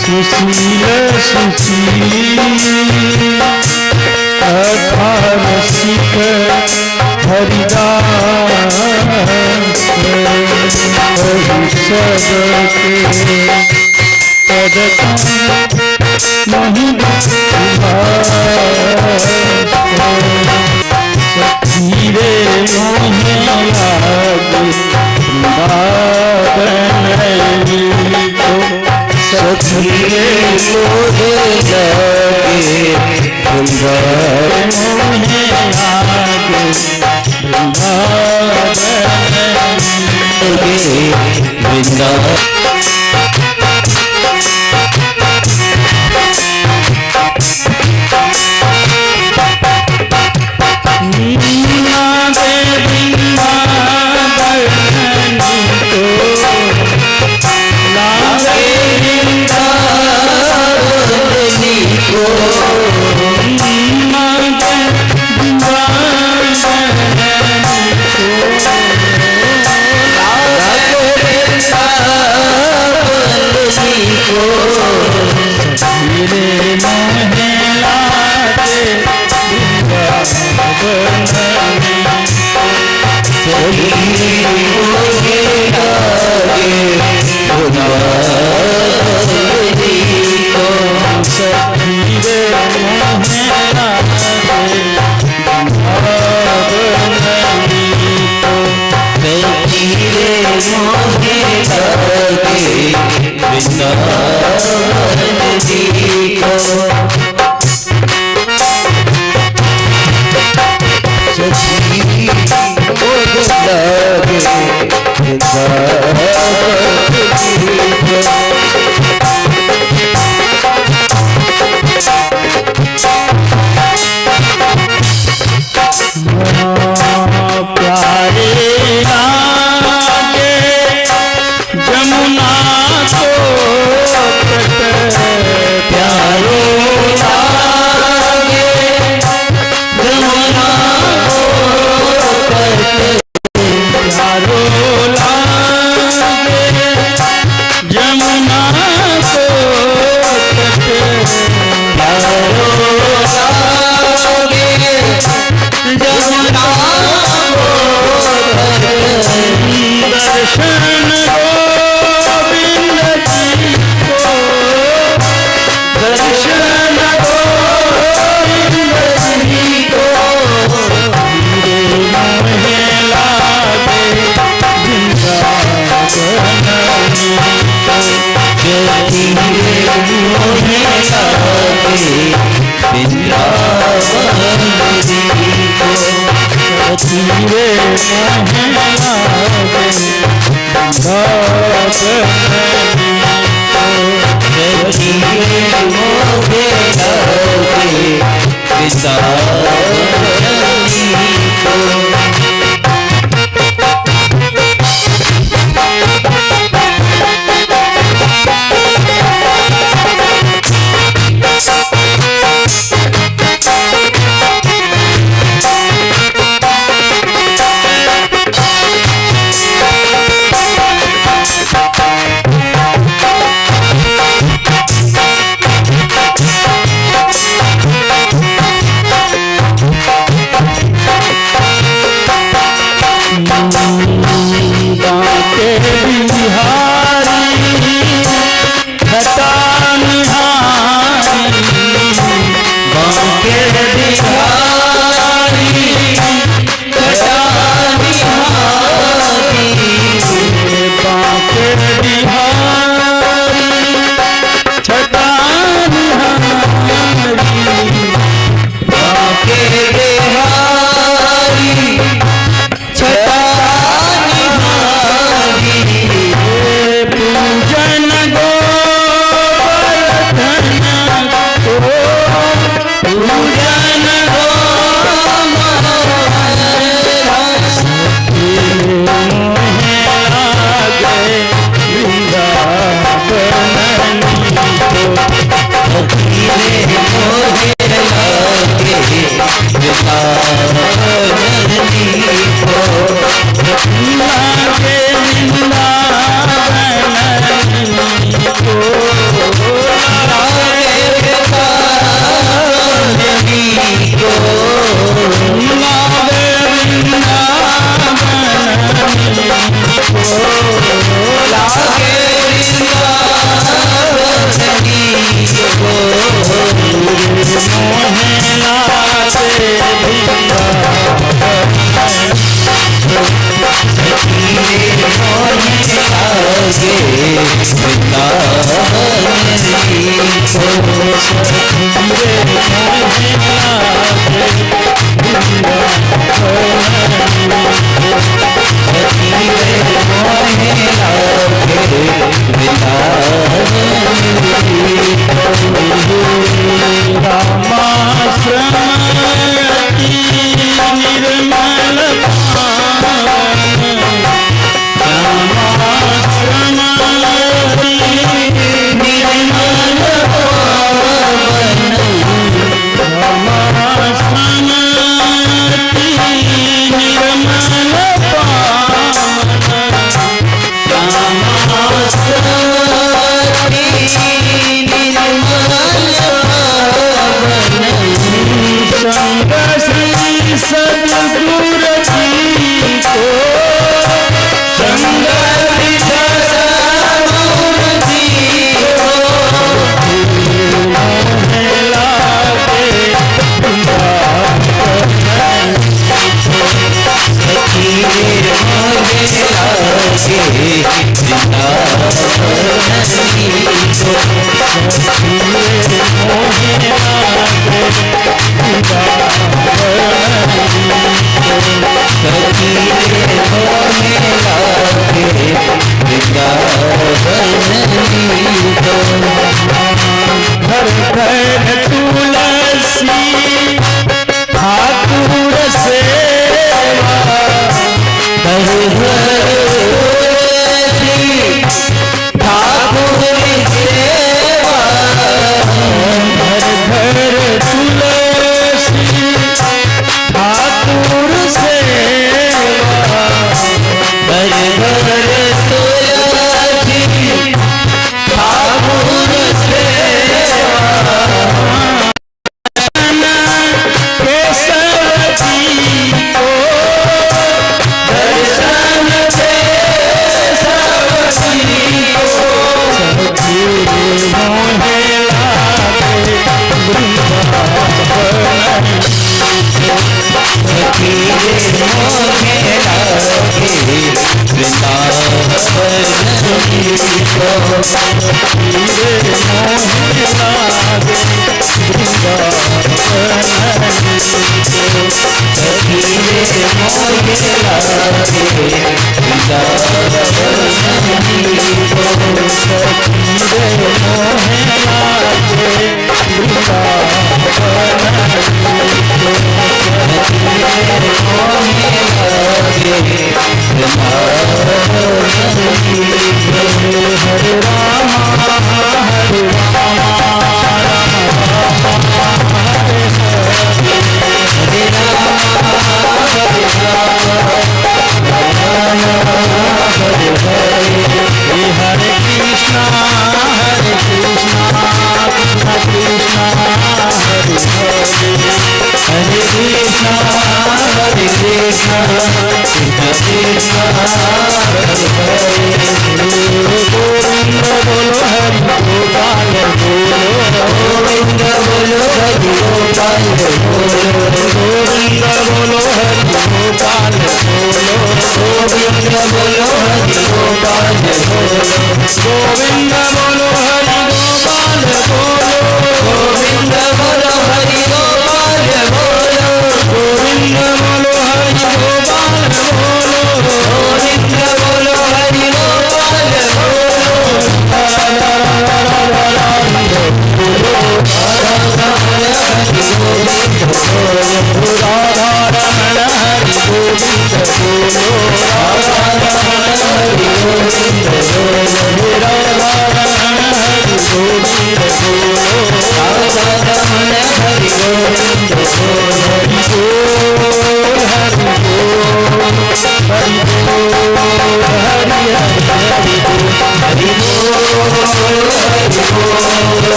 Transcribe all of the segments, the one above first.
सुशील सुशील अथारसिक हरिदास सबके पद नहीं धीरे मोहे लागे सखीरे मोहे लागे मोहे लागे वृंदावन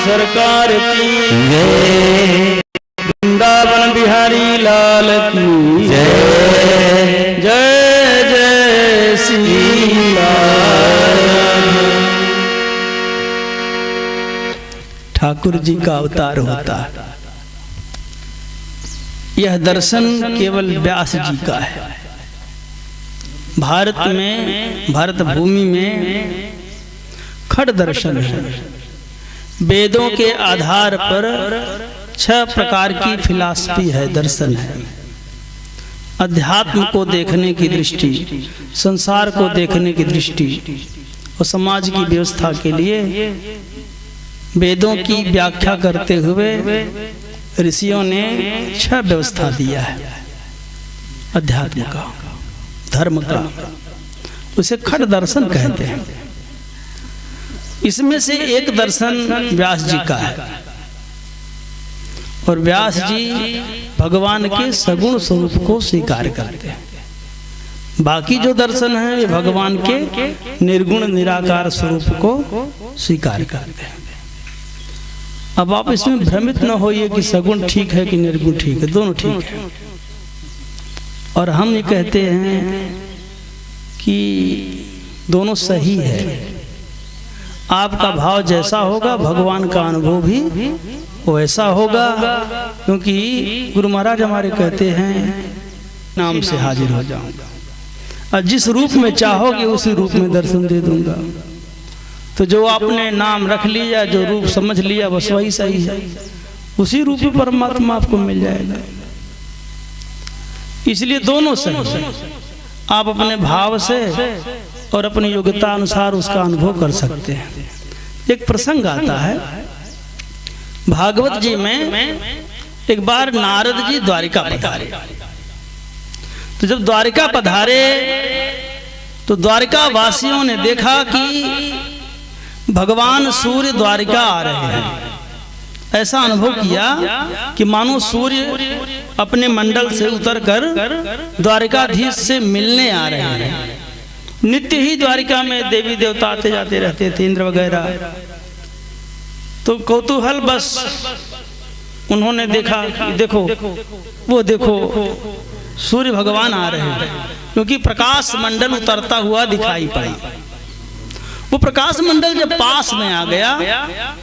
सरकार की जय, वृंदावन बिहारी लाल की जय, जय जय श्री राम। ठाकुर जी का अवतार होता है। यह दर्शन केवल व्यास जी का है। भारत में, भारत भूमि में खड़ दर्शन है। वेदों के आधार पर 6 प्रकार की फिलॉसफी है, दर्शन है। अध्यात्म को देखने की दृष्टि, संसार को देखने की दृष्टि और समाज की व्यवस्था के लिए वेदों की व्याख्या करते हुए ऋषियों ने 6 व्यवस्था दिया है। अध्यात्म का, धर्म का, उसे खड़ दर्शन कहते हैं। इसमें से एक दर्शन व्यास जी का है और व्यास जी भगवान के सगुण स्वरूप को स्वीकार करते हैं। बाकी जो दर्शन है वे भगवान के निर्गुण निराकार स्वरूप को स्वीकार करते हैं। अब आप इसमें भ्रमित न होइए कि सगुण ठीक है कि निर्गुण ठीक है, दोनों ठीक है। और हम ये कहते हैं कि दोनों सही है। आपका भाव जैसा होगा भगवान का अनुभव भी वैसा होगा, क्योंकि गुरु महाराज हमारे कहते हैं नाम से हाजिर हो जाऊंगा और जिस रूप में चाहोगे उसी रूप में दर्शन दे दूंगा। तो जो आपने नाम रख लिया, जो रूप समझ लिया, बस वही सही है, उसी रूप में परमात्मा आपको मिल जाएगा। इसलिए दोनों सही है। आप अपने भाव से और अपनी योग्यता अनुसार उसका अनुभव कर सकते हैं। एक प्रसंग आता है भागवत जी में। एक बार नारद जी द्वारिका पधारे। तो जब द्वारिका पधारे तो द्वारिका वासियों ने देखा कि भगवान सूर्य द्वारिका आ रहे हैं। ऐसा अनुभव किया कि मानो सूर्य अपने मंडल से उतरकर द्वारिकाधीश से मिलने आ रहे हैं। नित्य ही द्वारिका में देवी देवता आते जाते रहते थे, इंद्र वगैरह। तो कौतूहल बस उन्होंने देखा कि देखो वो देखो सूर्य भगवान आ रहे हैं, क्योंकि प्रकाश मंडल उतरता हुआ दिखाई पड़ा। वो प्रकाश मंडल जब पास में आ गया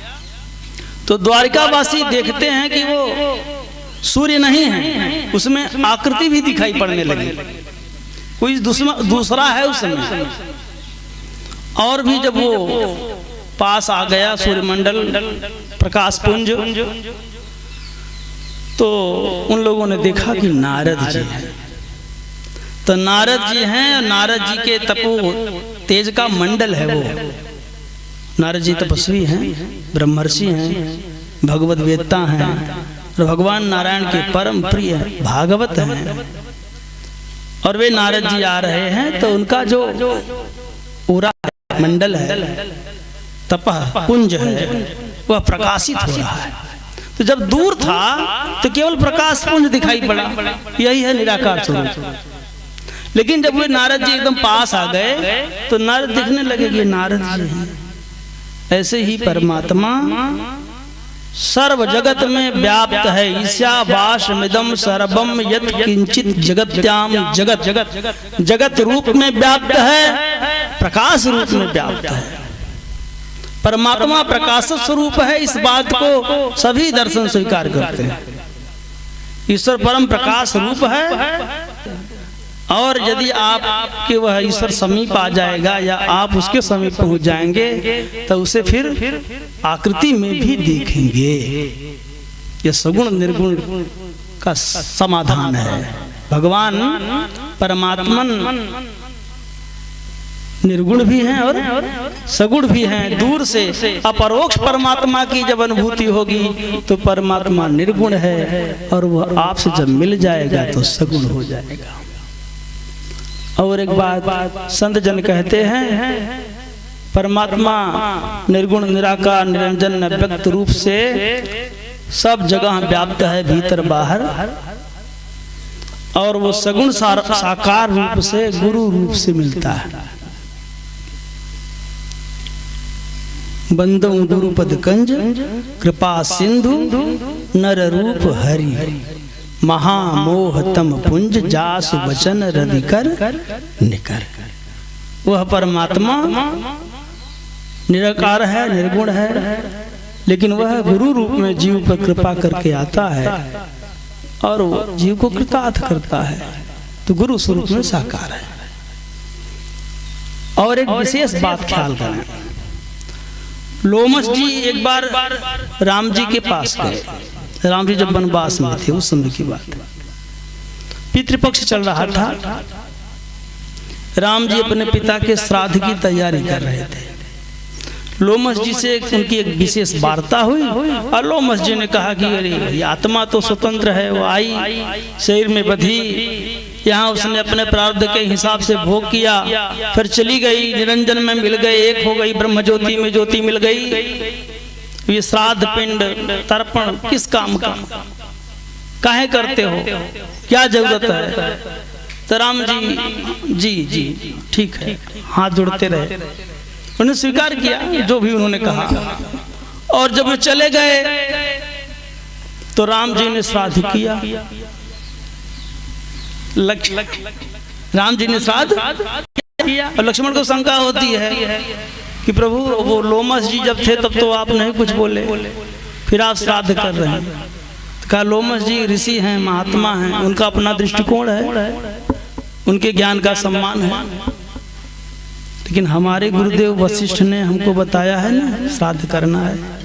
तो द्वारिकावासी देखते हैं कि वो सूर्य नहीं है, उसमें आकृति भी दिखाई पड़ने लगी, कोई दूसरा है उसमें। और भी जब वो पास आ गया सूर्यमंडल, प्रकाश पुंज, तो उन लोगों ने देखा कि नारद जी हैं। तो नारद जी हैं, नारद जी के तपो तेज का मंडल है वो। नारद जी तपस्वी हैं, ब्रह्मर्षि हैं, भगवत वेत्ता हैं और भगवान नारायण के परम प्रिय भागवत हैं। और वे नारद जी आ रहे हैं तो उनका जो पूरा मंडल है, तपह पुंज है, वह प्रकाशित हो रहा है। तो जब दूर था तो केवल प्रकाश पुंज दिखाई पड़ा, यही है निराकार स्वरूप। लेकिन जब वे नारद जी एकदम पास आ गए तो नारद दिखने लगे कि नारद जी हैं। ऐसे ही परमात्मा सर्व जगत में व्याप्त है। ईशावास्यमिदं सर्वम यत् किंचित जगत्याम जगत, जगत रूप में व्याप्त है, प्रकाश रूप में व्याप्त है। परमात्मा प्रकाश स्वरूप है, इस बात को सभी दर्शन स्वीकार करते हैं। ईश्वर परम प्रकाश रूप है। और यदि आपके वह ईश्वर समीप आ जाएगा या आप उसके समीप पहुंच जाएंगे तो उसे फिर आकृति में भी देखेंगे। यह सगुण निर्गुण का समाधान है। भगवान परमात्मन निर्गुण भी हैं और सगुण भी हैं। दूर से अपरोक्ष परमात्मा की जब अनुभूति होगी तो परमात्मा निर्गुण है और वह आपसे जब मिल जाएगा तो सगुण हो जाएगा। और एक बात संत जन कहते हैं, परमात्मा निर्गुण निराकार निरंजन अव्यक्त रूप से सब जगह व्याप्त है, भीतर बाहर। और वो सगुण साकार रूप से गुरु रूप से मिलता है। बंदो गुरुपद कंज कृपा सिंधु नर रूप हरि, महामोह तम पुंज जासु वचन रवि कर निकर। वह परमात्मा निराकार है, निर्गुण है, लेकिन वह गुरु रूप में जीव पर कृपा करके आता है और वो जीव को कृतार्थ करता है, तो गुरु स्वरूप में साकार है। और एक विशेष बात ख्याल करें, लोमश जी एक बार राम जी के पास गए। राम जी जब वनवास में थे उस समय की बात है, पितृपक्ष चल रहा था। राम जी अपने पिता के श्राद्ध की तैयारी कर रहे थे। लोमश जी से उनकी एक विशेष वार्ता हुई और लोमश जी ने कहा कि अरे आत्मा तो स्वतंत्र है, वो आई शरीर में बधी, यहाँ उसने अपने प्रारब्ध के हिसाब से भोग किया, फिर चली गई, निरंजन में मिल गए, एक हो गई, ब्रह्म ज्योति में ज्योति मिल गई। ये श्राद्ध पिंड तर्पण किस काम का, काहे करते हो, क्या जरूरत है? तो राम जी ठीक है, हाथ जोड़ते रहे, उन्होंने स्वीकार किया जो भी उन्होंने कहा। और जब वे चले गए तो राम जी ने श्राद्ध किया। राम जी ने श्राद्ध किया और लक्ष्मण को शंका होती है कि प्रभु वो लोमश जी जब थे तब तो आप नहीं कुछ बोले, फिर आप श्राद्ध कर रहे हैं। तो कहा लोमश जी ऋषि हैं, महात्मा हैं, उनका अपना दृष्टिकोण है, उनके ज्ञान का सम्मान है, लेकिन हमारे गुरुदेव वशिष्ठ ने हमको बताया है ना श्राद्ध करना है।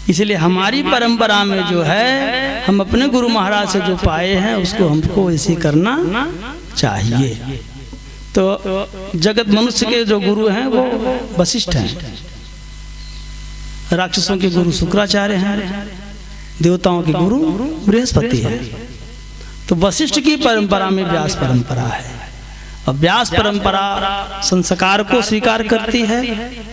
इसलिए हमारी परंपरा में जो है, हम अपने गुरु महाराज से जो पाए हैं उसको हमको ऐसे करना चाहिए। तो जगत मनुष्य के जो गुरु हैं वो वशिष्ठ हैं, राक्षसों के गुरु शुक्राचार्य हैं, देवताओं के गुरु बृहस्पति हैं। तो वशिष्ठ की परंपरा में व्यास परंपरा है, और व्यास परंपरा संस्कार को स्वीकार करती है,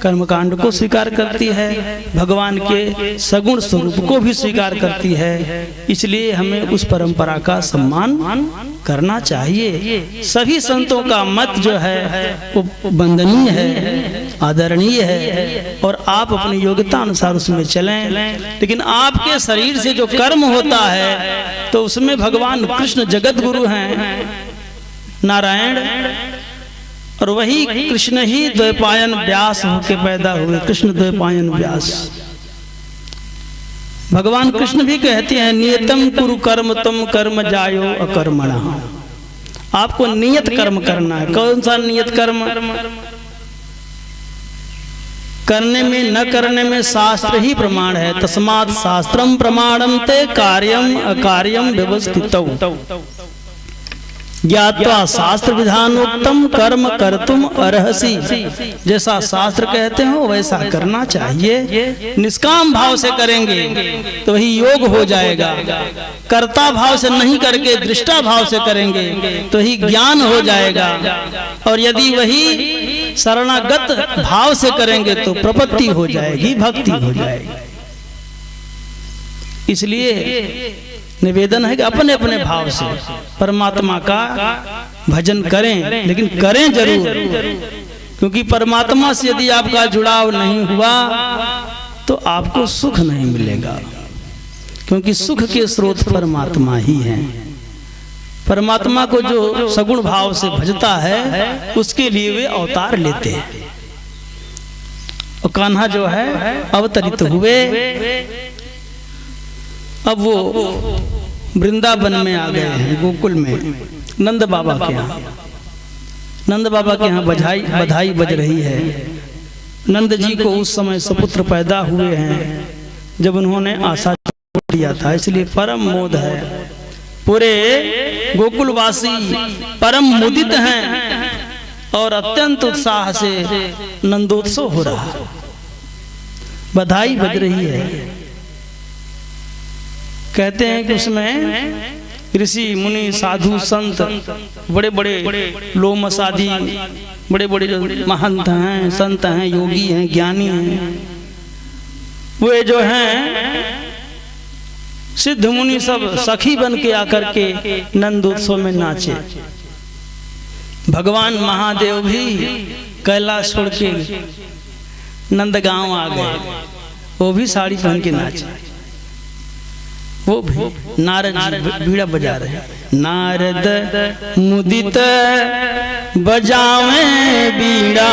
कर्मकांड को स्वीकार करती है, भगवान के सगुण स्वरूप को भी स्वीकार करती है। इसलिए हमें उस परंपरा का सम्मान करना चाहिए। सभी संतों का मत जो है वो वंदनीय है, आदरणीय है, और आप अपनी योग्यता अनुसार उसमें चलें। लेकिन आपके शरीर से जो कर्म होता है तो उसमें भगवान कृष्ण जगत गुरु हैं, नारायण, और वही कृष्ण ही द्वैपायन व्यास होके पैदा हुए, कृष्ण द्वैपायन व्यास। भगवान कृष्ण भी कहते हैं नियतम कुरु कर्म तुम कर्म जायो अकर्मणा। आपको नियत कर्म करना है। कौन सा नियत कर्म? करने में न करने में शास्त्र ही प्रमाण है। तस्मात् शास्त्रम प्रमाणम ते कार्यम अकार्यम व्यवस्थितौ ज्ञात्वा शास्त्र विधानोक्तम कर्म कर्तुम अर्हसि। जैसा शास्त्र कहते हो वैसा करना चाहिए। निष्काम भाव से करेंगे तो वही योग हो जाएगा। कर्ता भाव से नहीं करके दृष्टा भाव से करेंगे तो ही ज्ञान हो जाएगा। और यदि वही शरणागत भाव से करेंगे तो प्रपत्ति हो जाएगी, भक्ति हो जाएगी। इसलिए निवेदन है कि अपने अपने भाव से परमात्मा का भजन करें, लेकिन करें जरूर, क्योंकि परमात्मा से यदि आपका जुड़ाव नहीं हुआ तो आपको सुख नहीं मिलेगा, क्योंकि सुख के स्रोत परमात्मा ही हैं। परमात्मा को जो सगुण भाव से भजता है उसके लिए वे अवतार लेते हैं। और कान्हा जो है अवतरित हुए, अब वो वृंदावन में आ गए हैं, गोकुल में नंद बाबा के यहाँ। नंद बाबा के यहाँ बधाई बज रही है। नंद जी को उस समय सपुत्र पैदा हुए हैं जब उन्होंने आशा छोड़ दिया था, इसलिए परम मोद है। पूरे गोकुलवासी परम मुदित हैं और अत्यंत उत्साह से नंदोत्सव हो रहा है, बधाई बज रही है। कहते हैं कि उसमें ऋषि मुनि साधु संत बड़े बड़े लोमश आदि बड़े बड़े जो महंत हैं, संत हैं, योगी हैं, ज्ञानी हैं, वे जो हैं सिद्ध मुनि सब सखी बन के आकर के नंदोत्सव में नाचे। भगवान महादेव भी कैलाश छोड़ के नंदगांव आ गए, वो भी साड़ी पहन के नाचे। वो भी नारद जी बीड़ा बजा रहे हैं। नारद मुदित बजावे बीड़ा,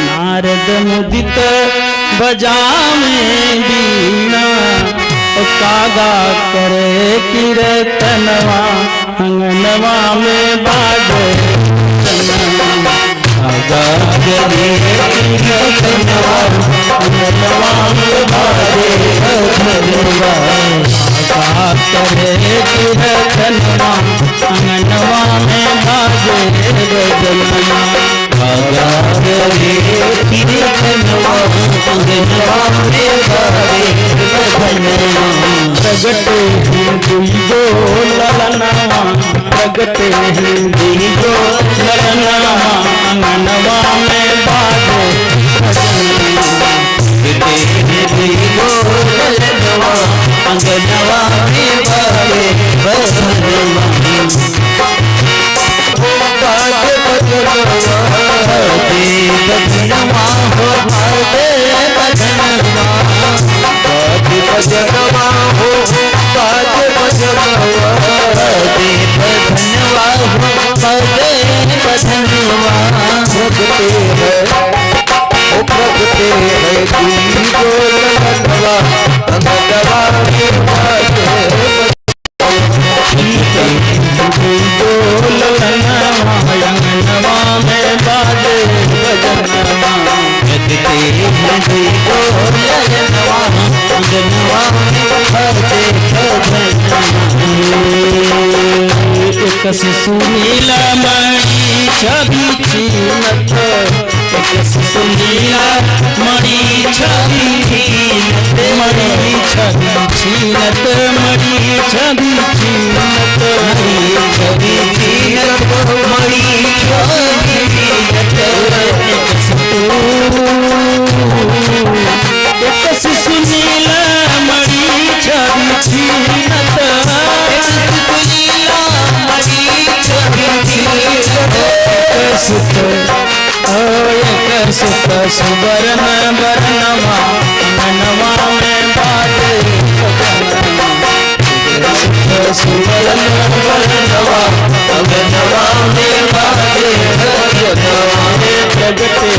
नारद मुदित बजावे बीना कागा करे कीर्तनवा अंगनवा में बाजे कागा करे कीर्तनवा अंगनवा में बाजे धनवा कागा करे कीर्तनवा अंगनवा में बाजे धनवा कागा करे कीर्तनवा अंगनवा में बाजे धनवा प्रगटे हिंदी जो ललनवा प्रगटे हिंदी जो ललनवा अंगनवा में बाजे प्रगटे हिंदी जो ललनवा अंगनवा में बाजे धनवा बाजे बजनवा हो बाजे बजनवा बजनवा हो बाजे बजनवा दे बजनवा हो बाजे बजनवा प्रगटे है तुम जो ललनवा अंगनवा में बाजे जो ललनवा अंगनवा में बाजे बजनवा प्रगटे है जो ललनवा अंगनवा में बाजे एक सुनीला मणि छवि छीनत एक सुनीला मणि छवि छीनत मणि छवि छीनत मणि छवि छीनत मणि छवि छीनत मणि छवि छीनत एक सुनीला मणि छवि छीनत सुत सुत सुवर्ण वर्णवा अंगनवा में बाजे सुवर्ण वर्णवा अंगनवा में बाजे प्रगटे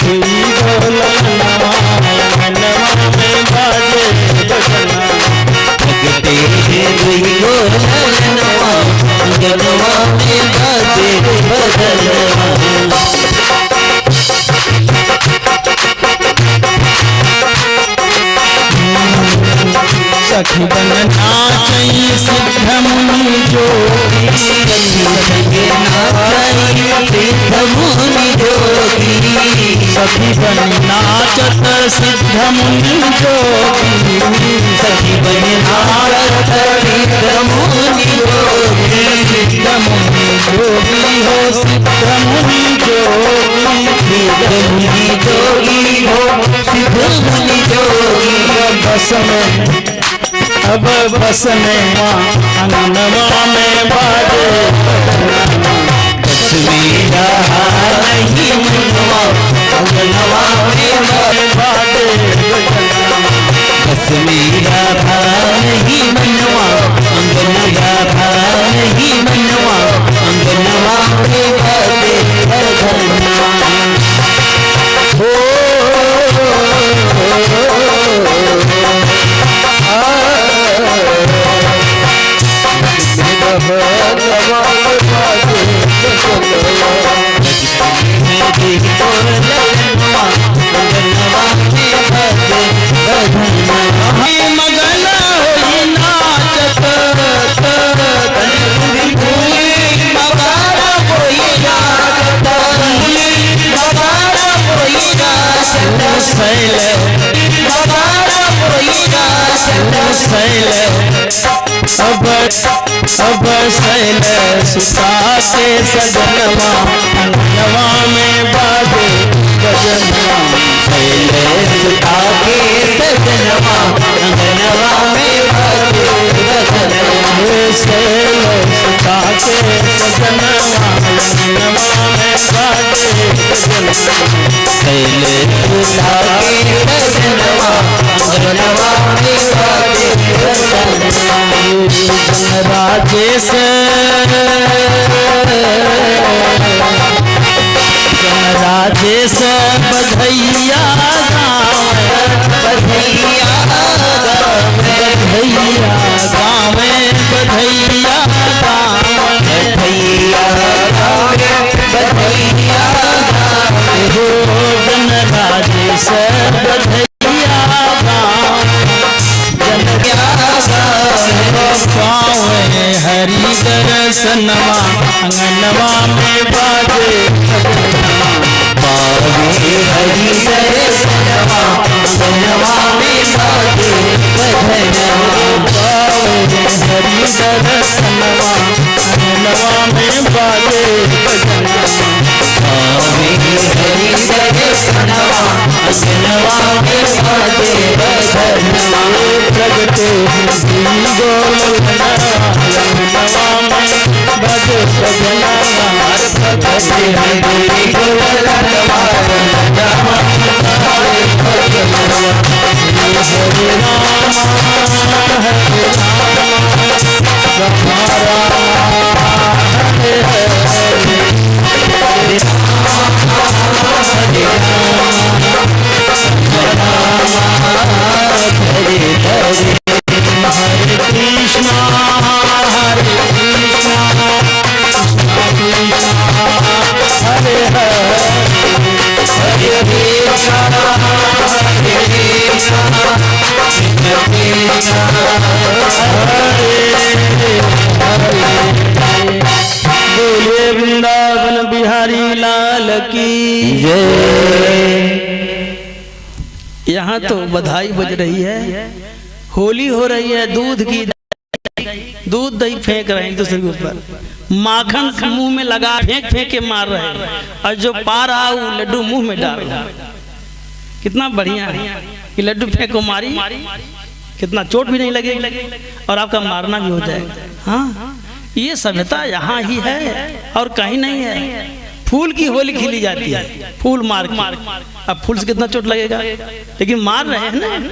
हिंदी ललनवा अंगनवा में बाजे प्रगटे हिंदी ललनवा अंगनवा में बाजे सखी बन नाचई सिद्ध मुनि जोगी सखी बन नाचत सिद्ध मुनि जोगी सखी बन नाचत सिद्ध मुनि जोगी सिद्ध मुनि जोगी हो सिद्ध मुनि जोगी सिद्ध मुनि जोगी हो सिद्ध मुनि जोगी बस में अब बस में अंगनवा में बाजे बस में रहा नहीं मनवा अंगनवा में बाजे बस में रहा नहीं मनवा अंगनवा नहीं मनवा अंगनवा में बाजे हो अब सैल सुता के सजनवा अंगनवा में बाजे गजनवा सैल सुता के सजनवा अंगनवा में बाजे गजनवा सैल सुता के सजनवा अंगनवा में बाजे गजनवा सैल सुता के सजनवा अंगनवा में बाजे गजनवा राजेश राजेश बधैया गाँव प्रगटे भज सजना बोले वृंदावन बिहारी लाल की जय। यहाँ तो बधाई बज रही है, होली हो रही है, दूध की दूध दही फेंक रहे हैं एक दूसरे के ऊपर, माखन मुंह में लगा फेंक फेंक के मार रहे हैं, और जो पा रहा वो लड्डू मुंह में डाल रहा है। कितना बढ़िया है कि लड्डू फेंको मारी, कितना चोट भी नहीं लगेगी और आपका मारना भी हो जाएगा। हाँ, ये सभ्यता यहाँ ही है और कहीं नहीं है। फूल की होली खेली जाती है, फूल मार के। अब फूल से कितना चोट लगेगा, लेकिन मार रहे हैं ना।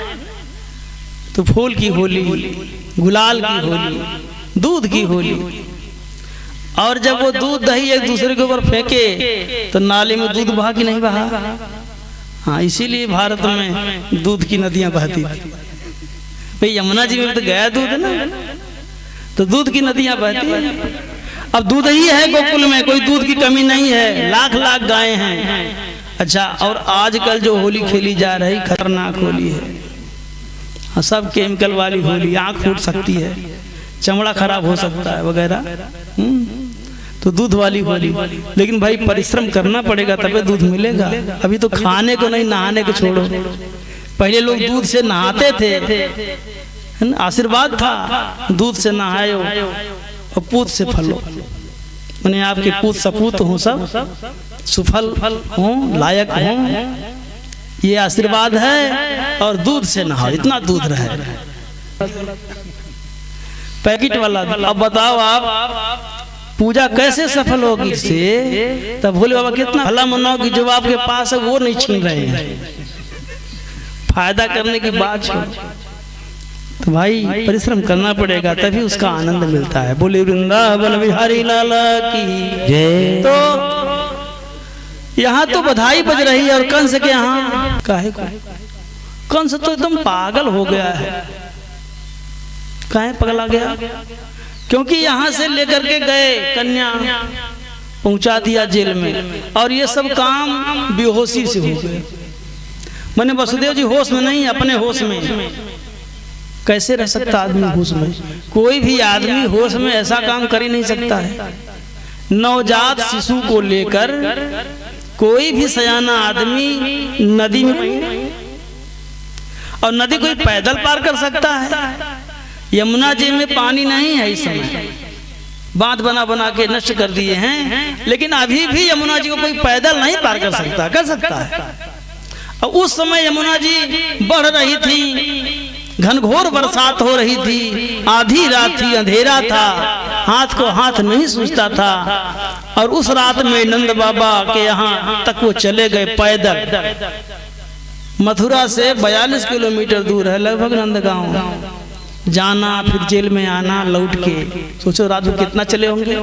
तो फूल की होली, गुलाल की होली, दूध की होली। और जब वो दूध दही एक दूसरे के ऊपर फेंके तो नाले में दूध बहा कि नहीं बहा? हाँ, इसीलिए भारत में दूध की नदियां बहती थी। भाई यमुना जी में तो गया दूध है ना, तो दूध की नदियां बहती है। अब दूध ही है गोकुल में, कोई दूध की कमी नहीं है, लाख लाख गायें हैं। अच्छा, और आजकल जो होली खेली जा रही खतरनाक होली है, सब केमिकल वाली होली, आँख फूट सकती है, चमड़ा खराब हो सकता है वगैरह। तो दूध वाली होली, लेकिन भाई परिश्रम करना पड़ेगा तभी दूध मिलेगा। अभी तो खाने को नहीं, नहाने को छोड़ो। पहले लोग दूध से नहाते थे, आशीर्वाद था, दूध से नहायो और पूत से फलो, मैंने आपके पूत सपूत हो, सब सुफल हो, लायक हो, ये आशीर्वाद है। और दूध से नहाओ, इतना दूध रहे पैकेट वाला। अब बताओ आप पूजा कैसे सफल होगी इससे? तब भोले बाबा कितना भला मनाओ कि जो आपके पास है वो नहीं छीन रहे हैं, फायदा करने की बात है। तो भाई परिश्रम करना पड़ेगा तभी उसका आनंद मिलता है। बोले वृंदावन बिहारी लाला की जय। तो यहाँ तो बधाई बज रही है, और कंस के यहाँ काहे को? कंस तो एकदम पागल हो गया है। काहे पगला गया? क्योंकि यहाँ से लेकर के गए कन्या, पहुंचा दिया जेल में, और ये सब काम बेहोशी से हो गए। मैंने वसुदेव जी होश में नहीं, अपने होश में। कैसे रह सकता आदमी होश में? कोई भी आदमी होश में ऐसा काम कर ही नहीं सकता है। नवजात शिशु को लेकर कोई भी सयाना आदमी नदी में, और नदी कोई पैदल पार कर सकता है? यमुना जी में पानी नहीं है इस समय, बांध बना बना के नष्ट कर दिए हैं, लेकिन अभी भी यमुना जी को कोई पैदल नहीं पार कर सकता। कर सकता है। और उस समय यमुना जी बढ़ रही थी, घनघोर बरसात हो रही थी, आधी रात थी, अंधेरा था, हाथ को हाथ नहीं सूझता था। और उस रात में नंद बाबा के यहाँ तक वो चले गए पैदल। मथुरा से 42 किलोमीटर दूर है लगभग नंदगांव। जाना, फिर जेल में आना, लौट के सोचो रात में कितना चले होंगे।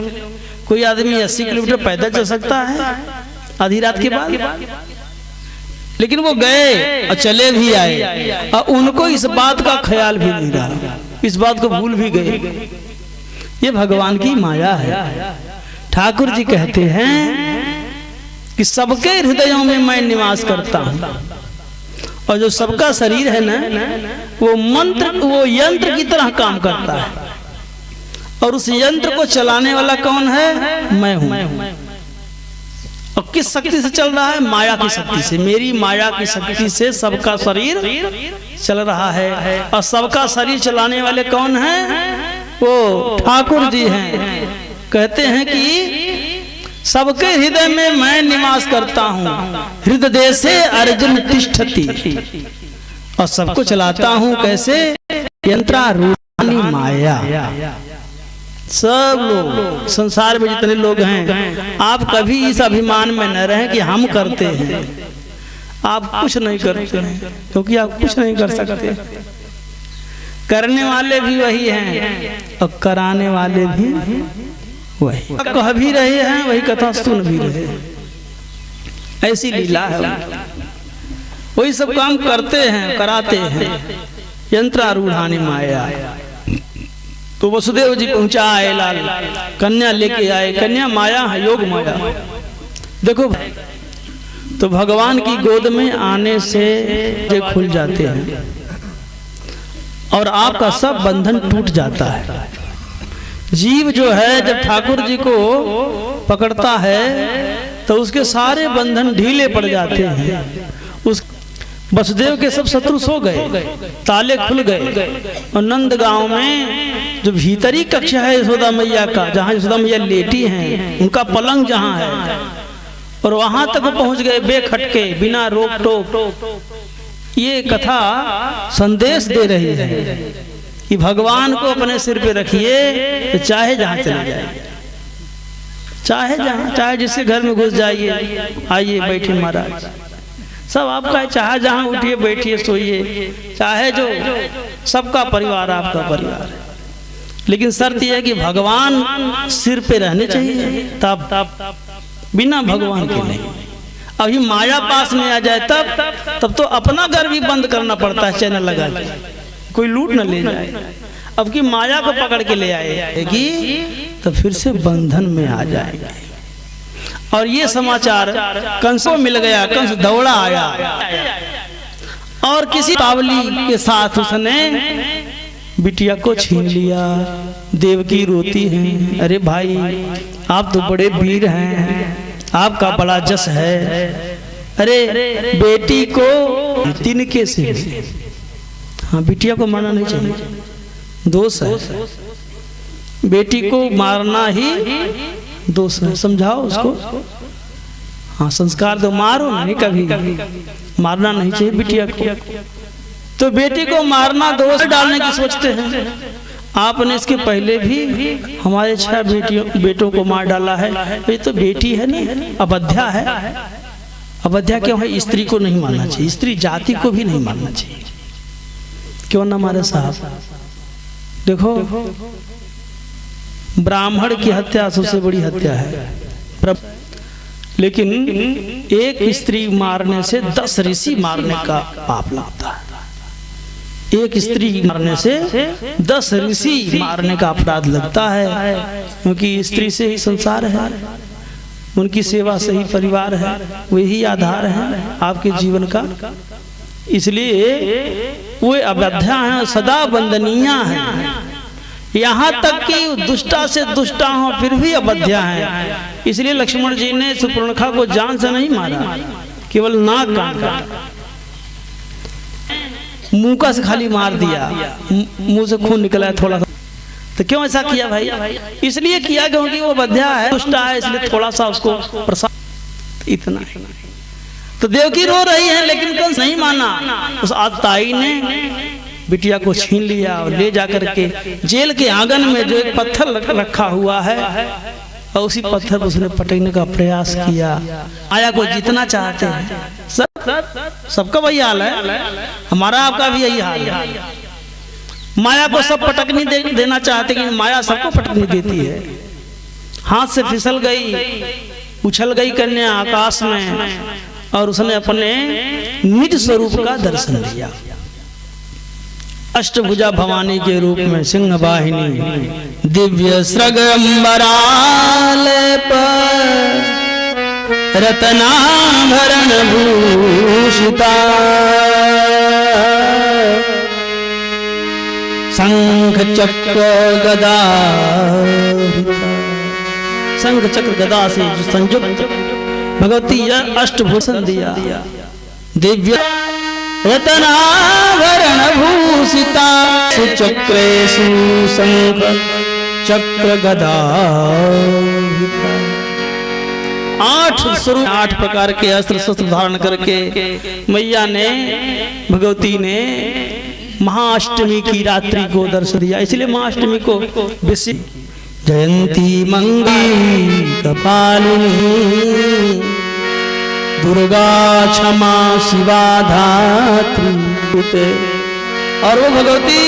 कोई आदमी 80 किलोमीटर पैदल चल सकता है आधी रात के बाद? लेकिन वो गए और चले भी आए, और उनको इस बात का ख्याल भी नहीं रहा, इस बात को भूल भी गए। ये भगवान की माया है। ठाकुर जी कहते हैं कि सबके हृदयों में मैं निवास करता हूँ, और जो सबका शरीर है ना, वो मंत्र, वो यंत्र की तरह काम करता है। और उस यंत्र को चलाने वाला कौन है? मैं हूँ। और किस शक्ति से चल रहा है? माया की शक्ति से। मेरी माया की शक्ति से सबका शरीर चल रहा है। और सबका शरीर चलाने वाले कौन हैं? वो ठाकुर जी हैं। कहते हैं कि सबके हृदय में मैं निवास करता हूँ, हृदय से अर्जुन तिष्ठति। और सबको चलाता हूँ कैसे? यंत्रारूढ़ानी माया। सब लोग संसार में जितने लोग हैं, आप कभी इस अभिमान में न रहें कि हम करते हैं। आप कुछ नहीं करते हैं, क्योंकि आप कुछ नहीं कर सकते। करने वाले भी वही हैं और कराने वाले भी वही। कह भी रहे हैं वही कथा सुन भी रहे हैं। ऐसी लीला है, वही सब काम करते हैं, कराते हैं। यंत्रारूढ़ानी माया। तो वसुदेव जी पहुंचा आए, लाल कन्या लेके आए। कन्या माया है, योग माया। देखो तो भगवान की गोद में आने से ये खुल जाते हैं और आपका सब बंधन टूट जाता है। जीव जो है जब ठाकुर जी को पकड़ता है तो उसके सारे बंधन ढीले पड़ जाते हैं। उस वसुदेव के सब शत्रु सो गए, ताले खुल गए। और नंद गांव में जो भीतरी कक्ष है यशोदा मैया का, जहाँ यशोदा मैया लेटी हैं, उनका पलंग जहाँ है, और वहां तक पहुंच गए बेखटके, बिना रोक टोक। ये कथा संदेश दे रही है कि भगवान को अपने सिर पे रखिए तो चाहे जहां चले जाइए, चाहे जहां, चाहे जिसके घर में घुस जाइए, आइए बैठे महाराज, सब आपका है। चाहे जहां उठिए बैठिए सोइए, चाहे जो, सबका परिवार आपका परिवार है। लेकिन शर्त यह है कि भगवान सिर पे रहने चाहिए, तब बिना भगवान के नहीं। अभी माया पास में आ जाए तब तो अपना घर भी बंद करना पड़ता है, चैनल लगा के, कोई लूट न ले जाए। अब की माया को पकड़ के ले आएगी तो फिर से बंधन में आ जाएगा। और ये समाचार कंस को मिल गया। कंस दौड़ा आया और किसी पावली के साथ उसने बिटिया को छीन लिया। देवकी रोती है, अरे भाई आप तो बड़े वीर हैं, आपका बड़ा जस है। अरे बेटी को तिनके से, हाँ बिटिया को मारना नहीं चाहिए, दोष है। बेटी को मारना ही दोष है, समझाओ उसको। हाँ संस्कार दो, मारो नहीं, कभी मारना नहीं चाहिए बिटिया को। तो बेटी को मारना दोष डालने की सोचते हैं। आपने इसके पहले भी हमारे 6 बेटों को मार डाला है। ये तो बेटी है ना, अबध्या है। अबध्या क्यों है? स्त्री को नहीं मारना चाहिए, स्त्री जाति को भी नहीं मारना चाहिए। क्यों ना मारे साहब? देखो ब्राह्मण की हत्या सबसे बड़ी हत्या है, लेकिन एक स्त्री मारने से 10 ऋषि मारने का पाप लगता है। एक स्त्री मारने से 10 ऋषि मारने का अपराध लगता है, क्योंकि स्त्री से ही संसार है, उनकी सेवा से ही परिवार है, वही आधार है आपके जीवन का। इसलिए वे अवध्या हैं, सदा वंदनीय हैं। यहाँ तक कि दुष्टा से दुष्टा हो फिर भी अवध्या है। इसलिए लक्ष्मण जी ने सुपर्णखा को जान से नहीं मारा, केवल नाक काटा, मुंह का से खाली मार दिया, मुंह से खून निकला है थोड़ा सा। तो क्यों ऐसा किया भाई? इसलिए किया क्योंकि वो बध्या है, दुष्टा है, इसलिए थोड़ा सा उसको प्रसाद, इतना। तो देवकी रो रही है लेकिन कंस नहीं माना। उस आताई ने बिटिया को छीन लिया और ले जाकर के जेल के आंगन में जो एक पत्थर रखा हुआ है, और उसी पत्थर पर उसने पटकने का प्रयास किया। माया को जितना चाहते हैं, सबका वही हाल है, हमारा आपका भी यही हाल है। माया को सब पटकनी देना चाहते, लेकिन माया सबको पटकनी देती है। हाथ से फिसल गई, उछल गई कन्या आकाश में, और उसने अपने निज स्वरूप का दर्शन दिया। अष्टभुजा भवानी के रूप में सिंह वाहिनी दिव्य सृगंबरालेप रत्नाभरण भूषिता शंख चक्र गदा, शंख चक्र गदा से जो संयुक्त भगवती अष्टभूषण दिया। दिव्य रत्नाभरण भूषिता सुचक्रेषु शंख चक्र गदा। 8 स्वरूप 8 प्रकार के अस्त्र शस्त्र धारण करके मैया ने भगवती ने महाअष्टमी की रात्रि को दर्शन दिया। इसलिए महाअष्टमी को विशेष जयंती मंगली कपालिनी दुर्गा क्षमा शिवा धात्री। और वो भगवती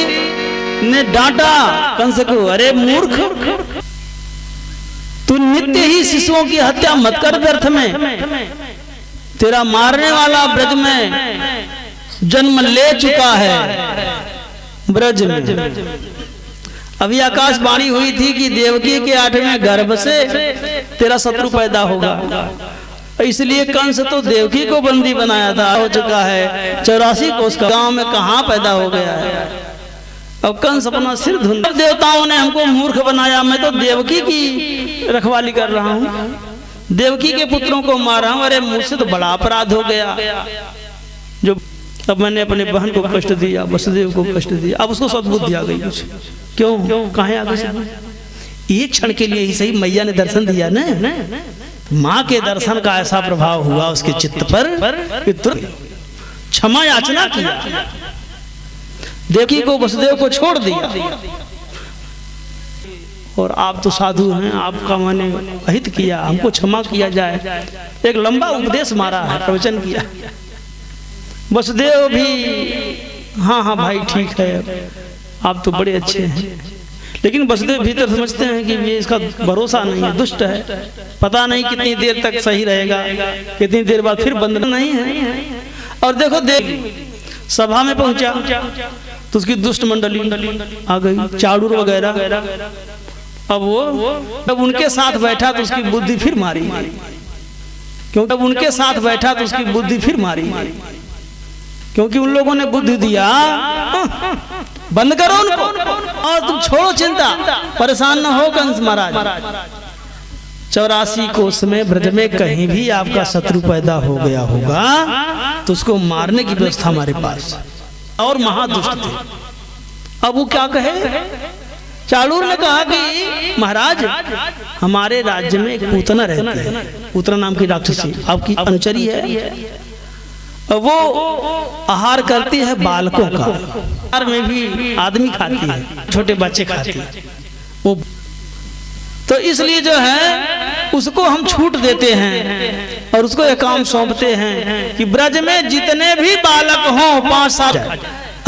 ने डांटा कंस को, अरे मूर्ख, तू नित्य ही शिशुओं की हत्या मत कर व्यर्थ में। तेरा मारने वाला ब्रज में जन्म ले चुका है ब्रज में। अभी आकाशवाणी हुई थी कि देवकी के 8वें गर्भ से तेरा शत्रु पैदा होगा, इसलिए कंस तो देवकी को बंदी बनाया था, हो चुका है 84 कोस का, गांव में कहां पैदा हो गया है। अब कंस अपना सिर धुंध, देवताओं ने हमको मूर्ख बनाया, मैं तो देवकी की रखवाली कर रहा हूं, देवकी के पुत्रों को मारा हूं, अरे मुझसे तो बड़ा अपराध हो गया। जो अब मैंने अपने बहन को कष्ट दिया, वसुदेव को कष्ट दिया, अब उसको सद्बुद्धि आ गई। क्यों कहां आ गई? एक क्षण के लिए ही सही मैया ने दर्शन दिया ना, माँ के दर्शन का ऐसा प्रभाव हुआ उसके चित्त पर कि तुरंत क्षमा याचना किया, देवकी को वसुदेव को छोड़ दिया। और आप तो साधु हैं, आपका मैंने अहित किया, हमको क्षमा किया जाए। एक लंबा उपदेश मारा है, प्रवचन किया। वसुदेव भी हाँ भाई ठीक है, आप तो बड़े अच्छे हैं, लेकिन वसुदेव भीतर समझते हैं कि ये इसका भरोसा नहीं है, दुष्ट है, पता नहीं कितनी देर तक सही रहेगा, कितनी देर बाद फिर बंधन नहीं है। और देखो देव सभा में पहुंचा तो उसकी दुष्ट मंडली आ गई, चाड़ूर वगैरह। अब वो जब उनके साथ बैठा तो उसकी बुद्धि फिर मारी, क्योंकि जब उनके साथ बैठा तो उसकी बुद्धि फिर मारी, क्योंकि उन लोगों ने बुद्धि दिया बंद करो उनको और तुम छोड़ो चिंता, परेशान न हो कंस महाराज। 84 कोस में ब्रज में कहीं भी आपका शत्रु पैदा हो गया होगा तो उसको मारने की व्यवस्था हमारे पास, और महादुष्ट थे। अब वो क्या कहे? चाड़ूर ने कहा कि महाराज हमारे राज्य में एक पूतना रहती है, पूतना नाम की राक्षसी आपकी अनुचरी है, वो आहार करती है बालकों का, आहार में भी आदमी खाती है, छोटे बच्चे खाते हैं वो, तो इसलिए जो है उसको हम छूट देते हैं और उसको एक काम सौंपते हैं कि ब्रज में जितने भी बालक हों 5-7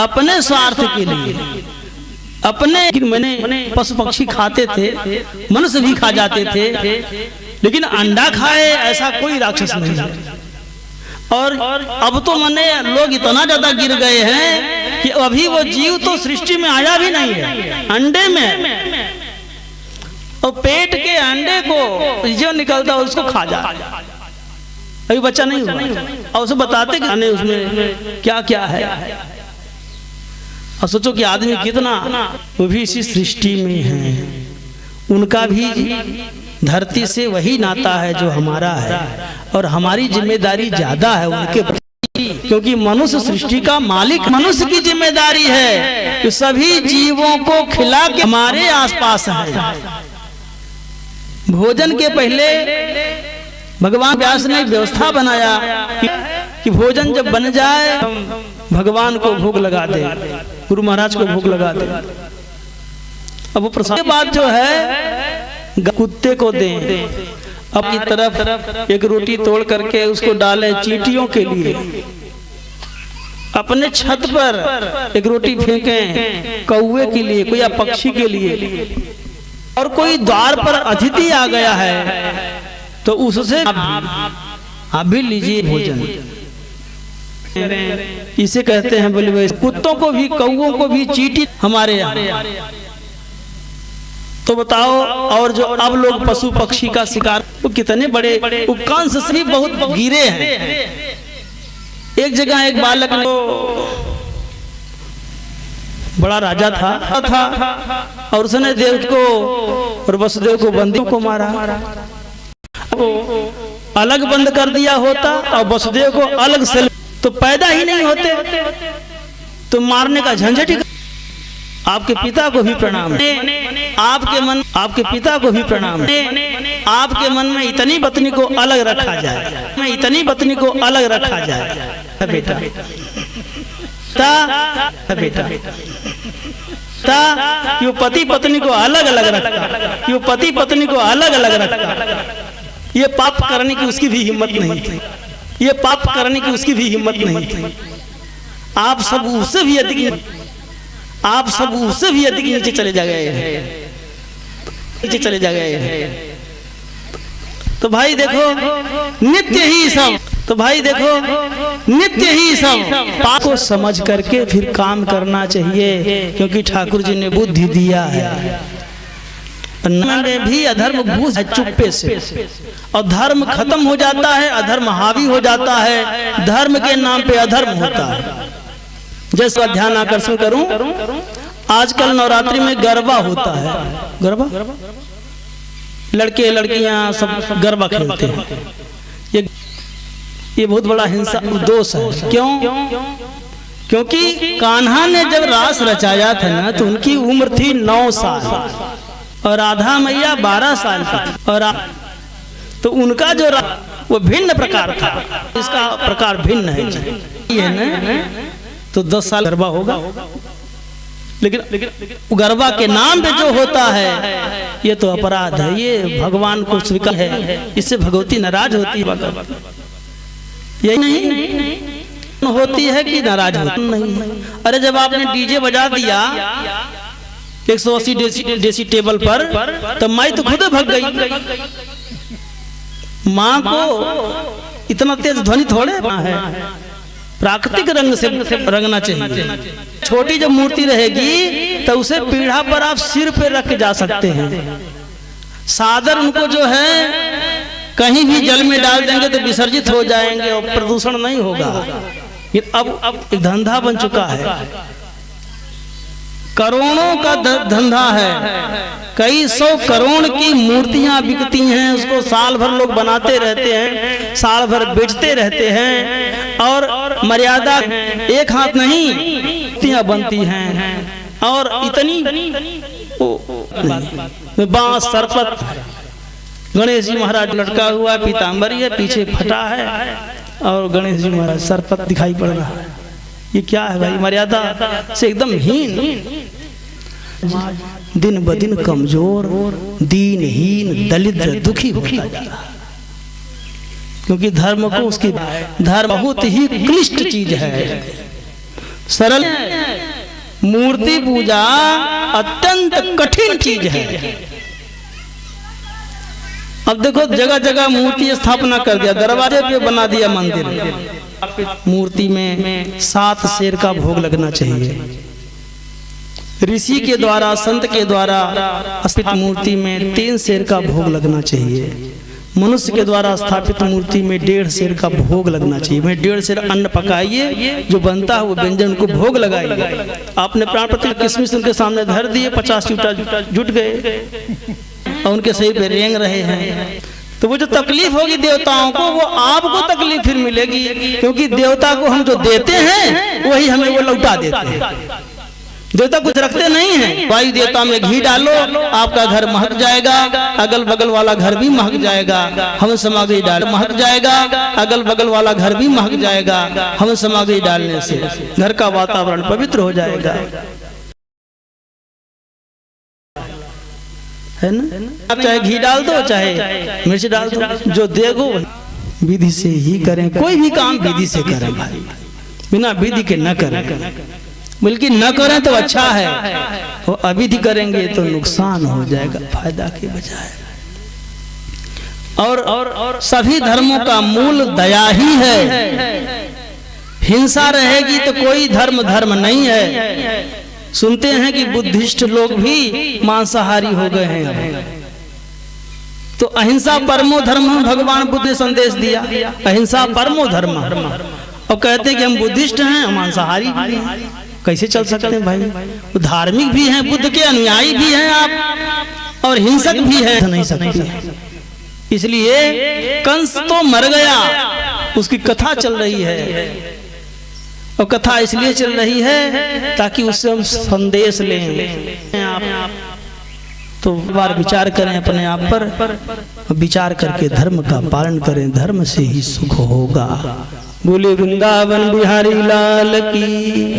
अपने स्वार्थ के लिए, अपने मैंने पशु पक्षी खाते थे, मनुष्य भी खा जाते थे, लेकिन अंडा खाए ऐसा कोई राक्षस नहीं है। और अब तो मने लोग इतना ज्यादा गिर गए हैं कि अभी वो जीव तो सृष्टि में आया भी नहीं है, अंडे में, और पेट के अंडे को जो निकलता है उसको खा जा, अभी बच्चा नहीं हुआ, और उसे बताते कि उसमें क्या क्या है। और सोचो कि आदमी कितना, वो भी इसी सृष्टि में है, उनका भी धरती से वही नाता है जो हमारा है, और हमारी जिम्मेदारी ज्यादा है उनके प्रति, क्योंकि मनुष्य सृष्टि का मालिक, मनुष्य की जिम्मेदारी है कि सभी जीवों को खिला के हमारे आसपास है। भोजन के पहले भगवान व्यास ने व्यवस्था बनाया कि भोजन जब बन जाए भगवान को भोग लगा दे, गुरु महाराज को भोग लगा दे। अब वो प्रसाद के बाद जो है कुत्ते को दें, अपनी तरफ एक रोटी तोड़ करके उसको डालें चींटियों के लिए, अपने छत पर एक रोटी फेंकें कौवे के लिए, कोई या पक्षी के लिए, और कोई द्वार पर अतिथि आ गया है तो उससे आप भी लीजिए भोजन। इसे कहते हैं बोले भाई, कुत्तों को भी कौवों को भी चींटी हमारे यहाँ। तो बताओ, और जो अब लोग पशु पक्षी का शिकार, वो कितने बड़े कंस से भी बहुत गिरे हैं। एक जगह एक बालक ने, बड़ा राजा था और उसने देव को और वसुदेव को बंदियों को मारा, अलग बंद कर दिया होता और वसुदेव को अलग से तो पैदा ही नहीं होते, तो मारने का झंझट ही। आपके पिता को भी प्रणाम है। आपके पिता को भी प्रणाम है। आपके मन में इतनी पत्नी को अलग रखा जाए, मैं इतनी पत्नी को अलग रखा जाए बेटा, बेटा यो पति पत्नी को अलग अलग रखा, यो पति पत्नी को अलग अलग रखा, ये पाप करने की उसकी भी हिम्मत नहीं थी, ये पाप करने की उसकी भी हिम्मत नहीं थी। आप सब उससे भी अधिक, आप सब उससे भी अधिक नीचे चले जा गए हैं, नीचे चले जा गए हैं। तो भाई देखो नित्य ही सब, तो भाई देखो नित्य ही सब पाप को समझ करके फिर काम करना चाहिए, क्योंकि ठाकुर जी ने बुद्धि दिया है। में भी अधर्म घुस है चुप्पे से, और धर्म खत्म हो जाता है, अधर्म हावी हो जाता है, धर्म के नाम पे अधर्म होता है। जैसा ध्यान आकर्षण करूं, आजकल नवरात्रि में गरबा होता है, गरबा लड़के लड़कियां सब गरबा खेलते हैं। ये बहुत बड़ा हिंसा दोष है। क्यों? क्योंकि कान्हा ने जब रास रचाया था ना, तो उनकी उम्र थी 9 साल और राधा मैया 12 साल की, और तो उनका जो वो भिन्न प्रकार था, इसका प्रकार भिन्न है ये ना, तो 10 साल गरबा होगा। लेकिन गरबा के नाम पे जो होता है ये तो अपराध है, ये भगवान को स्वीकार है, इससे भगवती नाराज होती है। यही नहीं होती है कि नाराज होती नहीं। अरे जब आपने डीजे बजा दिया 180 डेसिबल पर, तो माई तो खुद भग गई। माँ को इतना तेज ध्वनि थोड़े है, प्राकृतिक रंग से रंगना चाहिए। छोटी जब मूर्ति रहेगी तो उसे पीढ़ा पर आप सिर पे रख जा सकते हैं। सादर उनको जो है कहीं भी जल में डाल देंगे तो विसर्जित हो जाएंगे और प्रदूषण नहीं होगा। अब एक धंधा बन चुका है, करोड़ों का धंधा है, कई 100 करोड़ की मूर्तियां बिकती हैं, उसको साल भर लोग बनाते रहते हैं, साल भर बेचते रहते हैं, और मर्यादा एक हाथ नहीं मूर्तियां बनती हैं, और इतनी बांस सरपत, गणेश जी महाराज लटका हुआ है, पीताम्बरी है, पीछे फटा है, और गणेश जी महाराज सरपत दिखाई पड़ रहा है। ये क्या है भाई? मर्यादा से एकदम हीन, दिन ब दिन कमजोर, दीनहीन, दलित, दुखी होता जा रहा है। क्योंकि धर्म को उसकी धर्म बहुत ही क्लिष्ट चीज है, सरल। मूर्ति पूजा अत्यंत कठिन चीज है। अब देखो जगह जगह मूर्ति स्थापना कर दिया, दरवाजे पे बना दिया मंदिर। मूर्ति में 7 शेर का भोग लगना चाहिए। ऋषि के द्वारा, संत के द्वारा स्थापित मूर्ति में 3 शेर का भोग लगना चाहिए। मनुष्य के द्वारा स्थापित मूर्ति में 1.5 शेर का भोग लगना चाहिए। मैं 1.5 शेर अन्न पकाइए, जो बनता है वो व्यंजन को भोग लगाइए। आपने प्राण प्रतिष्ठा किशमिश उनके सामने धर दिए, 50 चिमटा जुट गए और उनके सही पे रेंग रहे हैं, तो वो जो तकलीफ होगी देवताओं को, वो आपको तकलीफ फिर मिलेगी। क्योंकि देवता को हम जो देते हैं वही हमें वो लौटा देते हैं। देवता कुछ रखते नहीं है। वायु देवता में घी डालो, आपका घर महक जाएगा, अगल बगल वाला घर भी महक जाएगा। हम सामग्री डाल महक जाएगा, अगल बगल वाला घर भी महक जाएगा। हम सामग्री डालने से घर का वातावरण पवित्र हो जाएगा, है ना? आप चाहे घी डाल दो, चाहे मिर्च डाल दो, जो देगो विधि से ही करें। कोई भी काम विधि से करें भाई, बिना विधि के न करें। बल्कि न करें तो अच्छा है, और अविधि करेंगे तो नुकसान हो जाएगा फायदा के बजाय। और सभी धर्मों का मूल दया ही है। हिंसा रहेगी तो कोई धर्म नहीं है। सुनते हैं कि बुद्धिस्ट लोग भी मांसाहारी हो गए हैं। तो अहिंसा परमो धर्म, भगवान बुद्ध ने संदेश दिया, अहिंसा परमो धर्म। और कहते हैं कि हम बुद्धिस्ट हैं, हम मांसाहारी भी हैं। कैसे चल सकते हैं भाई? वो धार्मिक भी हैं, बुद्ध के अनुयायी भी हैं आप, और हिंसक भी हैं, नहीं सकते। इसलिए कंस तो मर गया, उसकी कथा चल रही है। और कथा इसलिए चल रही है ताकि उससे हम संदेश लें। आप तो बार विचार करें अपने आप पर, विचार करके धर्म का पालन करें, धर्म से ही सुख होगा। बोले वृंदावन बिहारी लाल की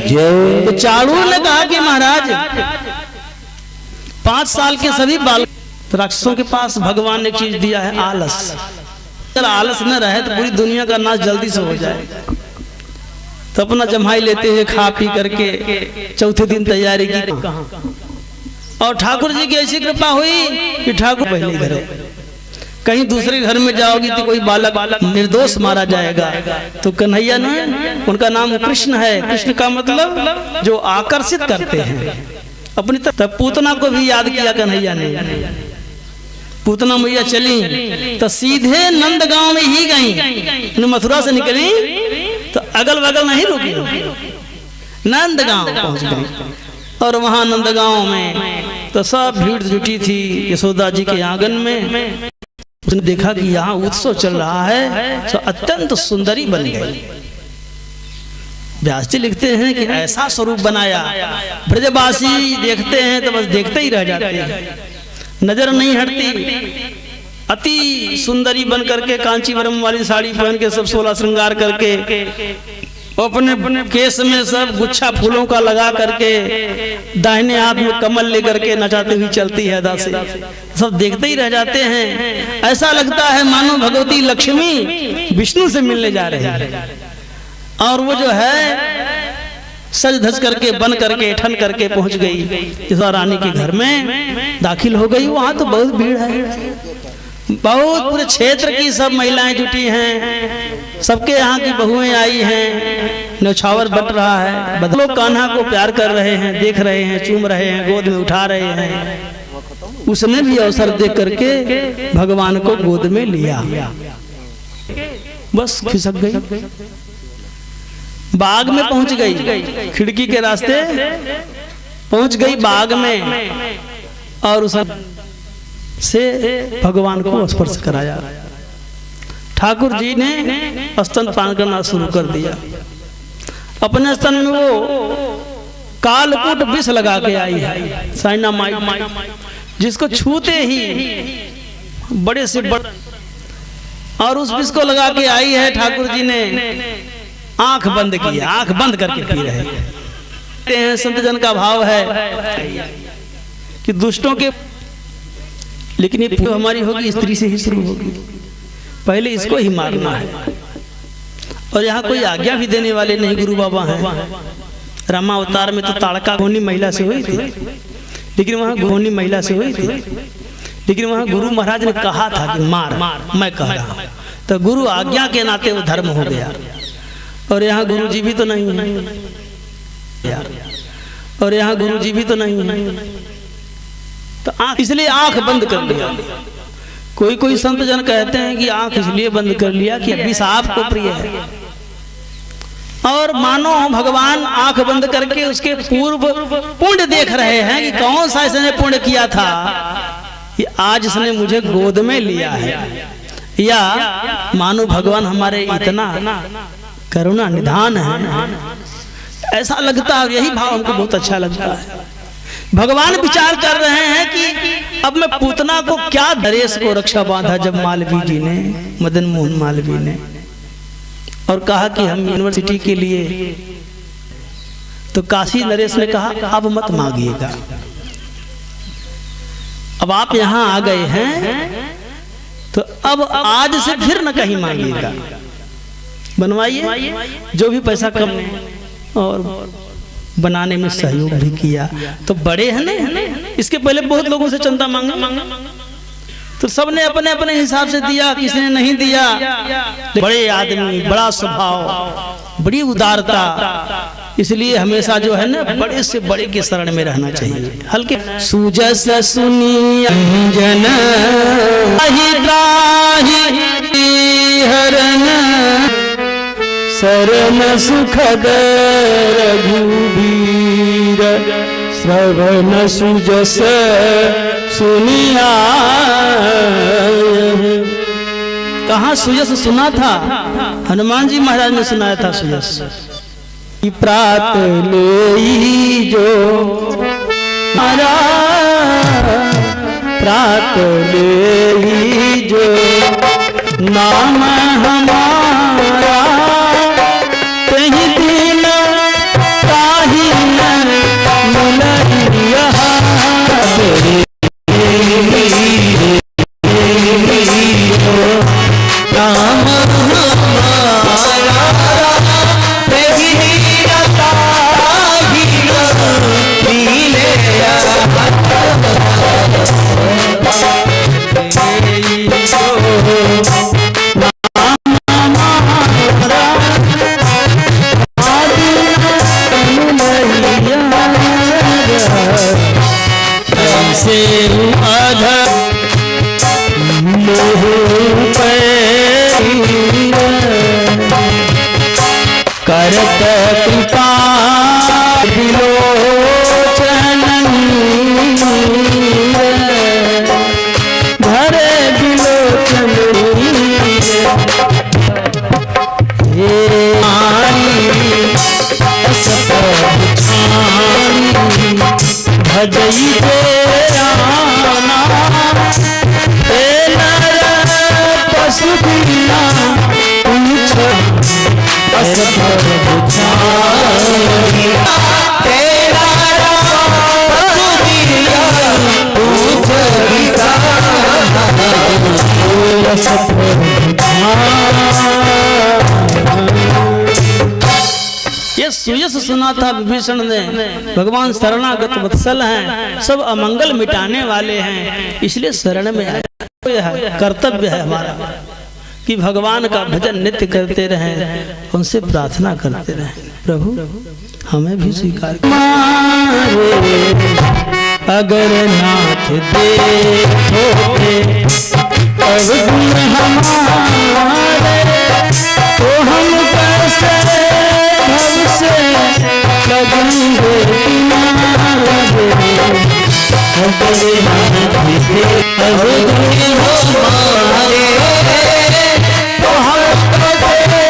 जय। तो चाणूर ने कहा कि महाराज 5 साल के सभी बाल राक्षसों के पास भगवान ने एक चीज दिया है, आलस। अगर आलस न रहे तो पूरी दुनिया का नाश जल्दी से हो जाए। तो अपना जमाई लेते हैं, खा पी करके चौथे दिन तैयारी की। और ठाकुर जी की ऐसी कृपा हुई कि ठाकुर पहले घर, कहीं दूसरे घर में जाओगी तो कोई बालक निर्दोष मारा जाएगा। तो कन्हैया ने, उनका नाम कृष्ण है, कृष्ण का मतलब जो आकर्षित करते हैं अपनी तरफ। तब पूतना को भी याद किया कन्हैया ने। पूतना मैया चली तो सीधे नंदगांव में ही गई। मथुरा से निकली तो अगल बगल नहीं रुकी, नंदगांव पहुंच गई। और वहां नंदगांव में तो सब भीड़ जुटी थी यशोदा जी के आंगन में। उसने देखा कि यहाँ उत्सव चल रहा है, तो अत्यंत सुंदरी बन गई। व्यास जी लिखते हैं कि ऐसा स्वरूप बनाया, ब्रजवासी देखते हैं तो बस देखते ही रह जाते हैं, नजर नहीं हटती। अति सुंदरी बन करके कांचीवरम वाली साड़ी पहन के सब 16 श्रृंगार करके अपने केस में सब गुच्छा फूलों का लगा करके दाहिने हाथ में कमल लेकर के नचाते हुई चलती है दासी। सब देखते ही रह जाते हैं। ऐसा लगता है मानो भगवती लक्ष्मी विष्णु से मिलने जा रही है। और वो जो है सज धज करके बन करके ठन करके पहुंच गई यशोदा रानी के घर में, दाखिल हो गई। वहां तो बहुत भीड़ है, बहुत पूरे क्षेत्र की सब महिलाएं जुटी हैं, सबके यहाँ की बहुएं आई हैं, न्यौछावर बट रहा है। लोग कान्हा को प्यार कर रहे हैं, देख रहे हैं, चूम रहे हैं, गोद में उठा रहे हैं। उसने भी अवसर देख करके भगवान को गोद में लिया, बस खिसक गई, बाग में पहुंच गई, खिड़की के रास्ते पहुंच गई बाग में। और उस से भगवान को स्पर्श कराया। ठाकुर जी ने स्तन पान करना शुरू कर दिया। अपने स्तन में वो कालकूट विष लगा के आई है, साइनामाइड, जिसको छूते ही बड़े से बड़े, और उस विष को लगा के आई है। ठाकुर जी ने आंख बंद की, आंख बंद करके पी रहे हैं। संत जन का भाव है कि दुष्टों के, लेकिन ये हमारी होगी स्त्री से ही शुरू होगी, पहले इसको ही मारना है। और यहाँ कोई आज्ञा भी देने वाले नहीं, गुरु बाबा हैं। रामावतार में तो ताड़का घोनी महिला से हुई थी, लेकिन वहाँ घोनी महिला से हुई थी, लेकिन वहाँ गुरु महाराज ने कहा था कि मार, मैं कह रहा हूँ, तो गुरु आज्ञा के नाते वो धर्म हो गया। और यहाँ गुरु जी भी तो नहीं है, और यहाँ गुरु जी भी तो नहीं है, तो आंख, इसलिए आंख बंद कर लिया। कोई कोई संत जन कहते हैं कि आंख इसलिए बंद कर लिया कि विष आपको प्रिय है। और मानो भगवान आंख बंद करके उसके पूर्व पुण्य देख रहे हैं कि कौन सा इसने पुण्य किया था कि आज इसने मुझे गोद में लिया है। या मानो भगवान हमारे इतना करुणा निधान है, ऐसा लगता है। यही भाव हमको बहुत अच्छा लगता है। भगवान विचार कर रहे हैं कि अब मैं पूतना को क्या नरेश को रक्षा बांधा, जब मालवी जी ने, मदन मोहन मालवीय ने, और कहा कि हम यूनिवर्सिटी के लिए, तो काशी नरेश ने कहा अब मत मांगिएगा, अब आप यहाँ आ गए हैं तो अब आज से फिर न कहीं मांगिएगा, बनवाइए जो भी पैसा कम। और बनाने में सहयोग भी किया। तो बड़े हैं ना, इसके पहले बहुत लोगों से चंदा मांगा, तो सबने अपने अपने हिसाब से दिया, किसी ने नहीं दिया। बड़े आदमी, बड़ा स्वभाव, बड़ी उदारता, इसलिए हमेशा जो है ना बड़े से बड़े के शरण में रहना चाहिए। हल्के सुजस सुनी अंजन शरण सुखद रघुबीर श्रवण सुजस सुनिया। कहाँ सुजस सुना था? हनुमान जी महाराज ने सुनाया था सुजस। कि प्रात ले जो हमारा प्रात ले जो नाम हमारा कहीं दिन ताही न मिलैया करत कृपा बिलोचन भरे बिलोचन हे भजई तेरा पशु बिना ये सुयस सुना था विभीषण ने, भगवान शरणागत वत्सल हैं, सब अमंगल मिटाने वाले हैं, इसलिए शरण में आए। कर्तव्य है हमारा कि भगवान का भजन नित्य करते रहें, उनसे प्रार्थना करते रहें। प्रभु हमें भी स्वीकार अगर नाथ देखोगे अवगुण हमारे तो हम कैसे भव से लगेंगे किनारे। अगर नाथ अवगुण हमारे तो हम कैसे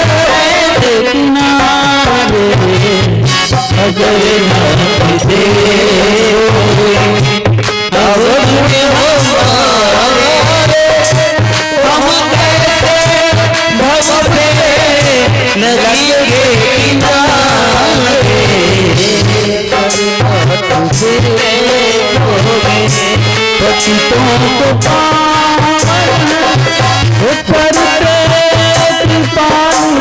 किनारे। अगर नाथ देखोगे अवगुण हमारे हम कैसे भव से लगेंगे किनारे। पतितों को पावन करते कृपालु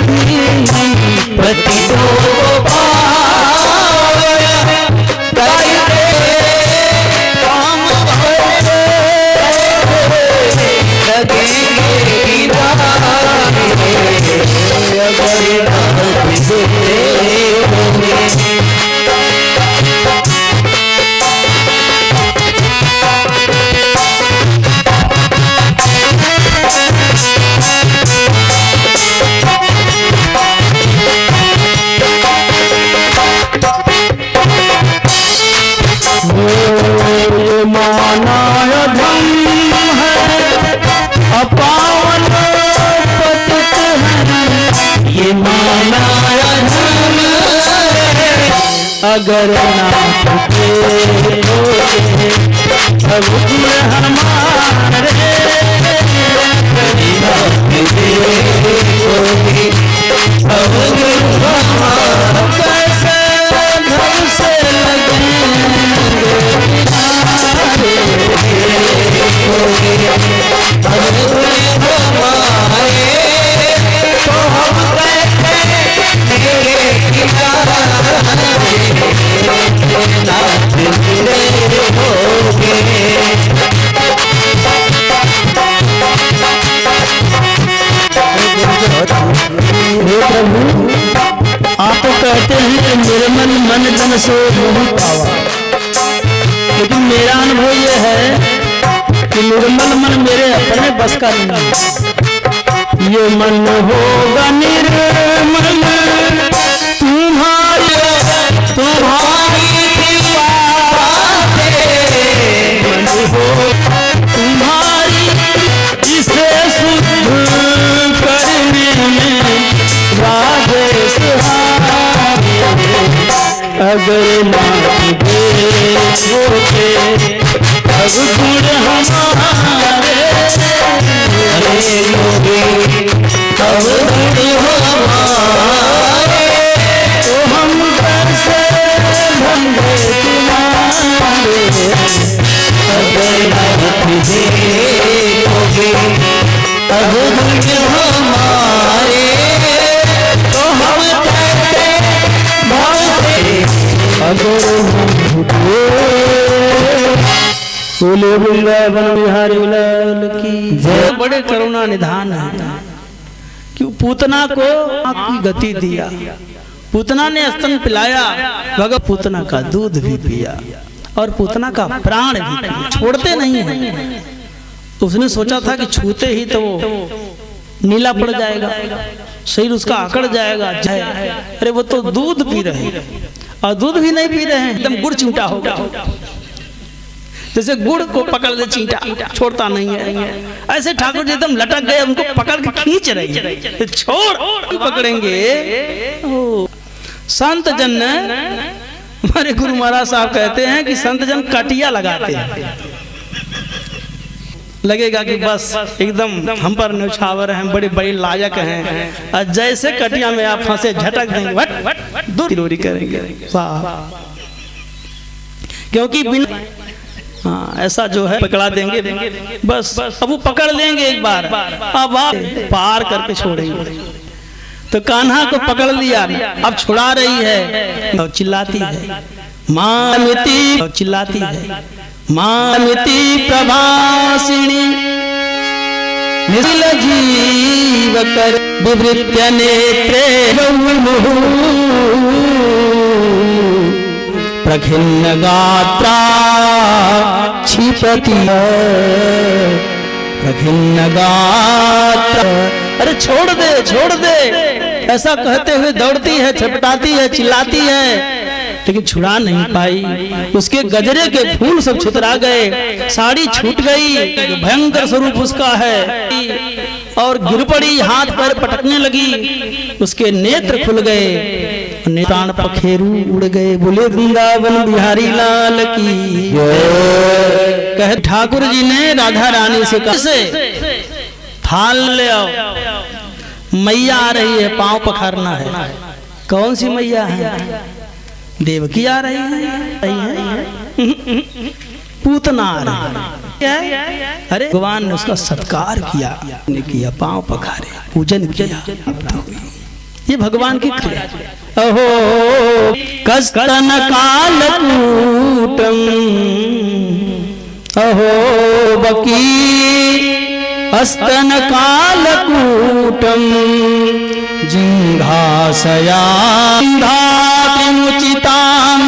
पतितों को पावन करते काम भरते लगेंगे अगर नाथ देखोगे अवगुण हमारे अवगुण हमारे कैसे भव से लगेंगे अवगुण हमारे तो हम आप कहते हैं कि निर्मल मन तन से नहीं पावा, लेकिन मेरा अनुभव यह है कि निर्मल मन मेरे अपने बस का नहीं। ये मन होगा निर्मल तुम्हारी कृपा से, मन हो तुम्हारी इसे शुद्ध करने में राधे सुहारे। अगर नाथ देखोगे अब गुण हमारे, अरे योगी अब गुण हमारे, तो हम कैसे भंगे तुम्हारे, अगर नाथ देखोगे अब गुण हमारे, तो हम कैसे भंगे अगर हम भूले। बोले वृंदावन बिहारी लाल की जय। बड़े करुणा निधान है कि पूतना को आपकी गति दिया, पूतना ने स्तन पिलाया, भगत पूतना का दूध भी पिया और पूतना का प्राण भी पिया, छोड़ते नहीं है। उसने सोचा था कि छूते ही तो वो नीला पड़ जाएगा, शरीर उसका आकड़ जाएगा। अरे वो तो दूध पी रहे और दूध भी नहीं पी रहे हैं, एकदम गुड़ चिमटा होगा, जैसे गुड़ को पकड़ ले चींटा, छोड़ता नहीं है। ऐसे ठाकुर जी एकदम लटक गए, उनको पकड़ के खींच रही है, तो छोड़ पकड़ेंगे। संत जन हमारे गुरु महाराज साहब कहते हैं कि संत जन कटिया लगाते हैं, लगेगा कि बस एकदम हम पर न्यौछावर हैं, बड़े बड़े लायक हैं, और जैसे कटिया में आप फंसे झटक देंगे, वट दूर करेंगे। क्योंकि बिना ऐसा जो है पकड़ा देंगे, बस अब वो पकड़ लेंगे एक बार, अब आप पार करके छोड़ेंगे। तो कान्हा को पकड़ लिया, अब छुड़ा रही है और चिल्लाती है मामिति, और चिल्लाती है मामिति प्रभासिनी, निखिल जीव कर विवृत्य नेत्रे प्रखिन्न गात्रा क्षिपति, प्रखिन्न गात्रा। अरे छोड़ दे छोड़ दे, ऐसा कहते हुए दौड़ती है, छपटाती है, चिल्लाती है, लेकिन छुड़ा नहीं पाई। उसके गजरे के फूल सब छितरा गए, साड़ी छूट गई, भयंकर स्वरूप उसका है, और गिर पड़ी, हाथ पैर पटकने लगी, उसके नेत्र खुल गए, प्राण पखेरु उड़ गए। बोले वृंदावन बिहारी लाल की कह। ठाकुर जी ने राधा रानी से कहा से थाल ले आओ, मैया आ रही है, पांव पखारना है। कौन सी मैया है? देवकी आ रही है, पूतना आ रही है। अरे भगवान ने उसका सत्कार किया, पांव पखारे, पूजन किया। ये भगवान की क्रिया। अहो कस्तन कालकूटम, अहो बकी अस्तन कालकूटम, जिंघासया मुचितां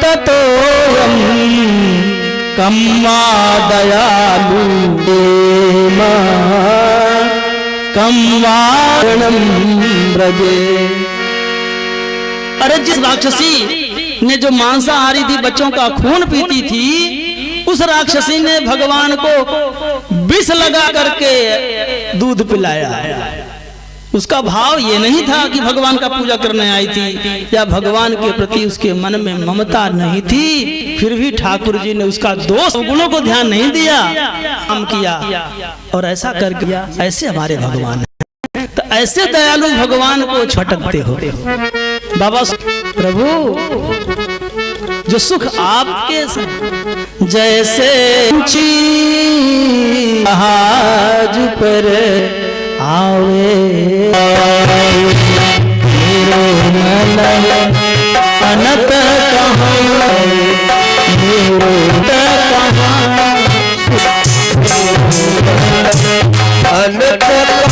ततोयं कं वा दयालु देमा, कं वा व्रजे। अरे जिस राक्षसी ने जो मांसाहारी थी, बच्चों का खून पीती थी, उस राक्षसी ने भगवान को विष लगा करके दूध पिलाया। उसका भाव ये नहीं था कि भगवान का पूजा करने आई थी, या भगवान के प्रति उसके मन में ममता नहीं थी, फिर भी ठाकुर जी ने उसका दोष गुणों को ध्यान नहीं दिया, काम किया। और ऐसा करके ऐसे हमारे भगवान हैं, तो ऐसे दयालु भगवान को छटकते हो बाबा। प्रभु जो सुख आपके जैसे जहाज पर आवे, मेरो मन अनत कहाँ, मेरो कहाँ अनत अनख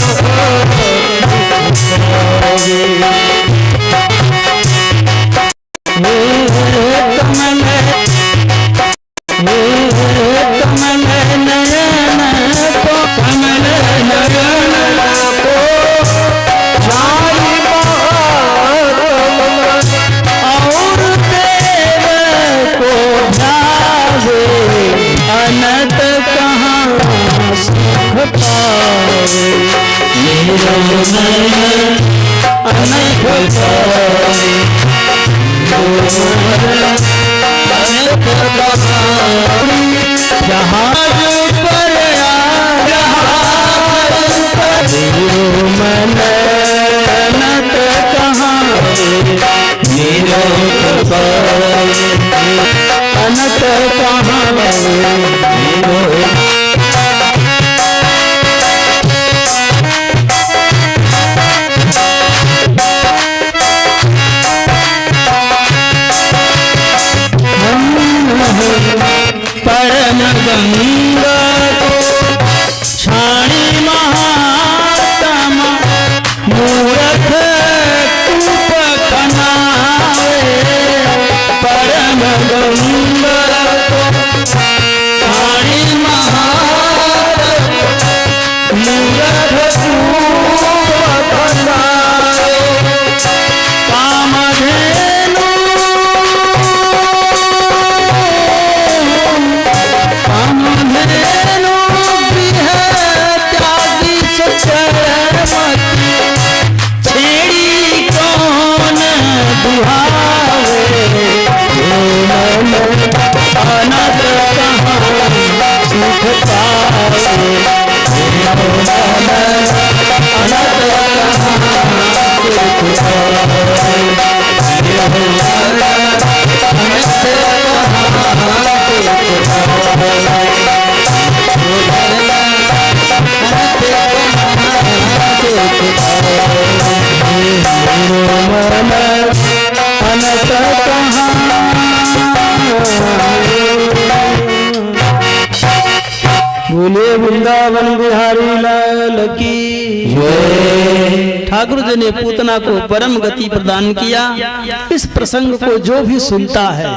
अनत कहाँ मेरो अनत कहाँ मेरो परम गंगा छाणी महात्म मूर्ख कूप खनावे परम गंगा छाणी महात्म मूर्ख कूप खनावे कामधेनु कामधेनु गृह त्यागी सुचरमती छेड़ी कौन दुहावे अनंत कहाँ सुख पावे अनंत बोले वृंदावन बिहारी लाल की जय। ठाकुर जी ने पूतना को परम गति प्रदान किया। इस प्रसंग को जो भी सुनता है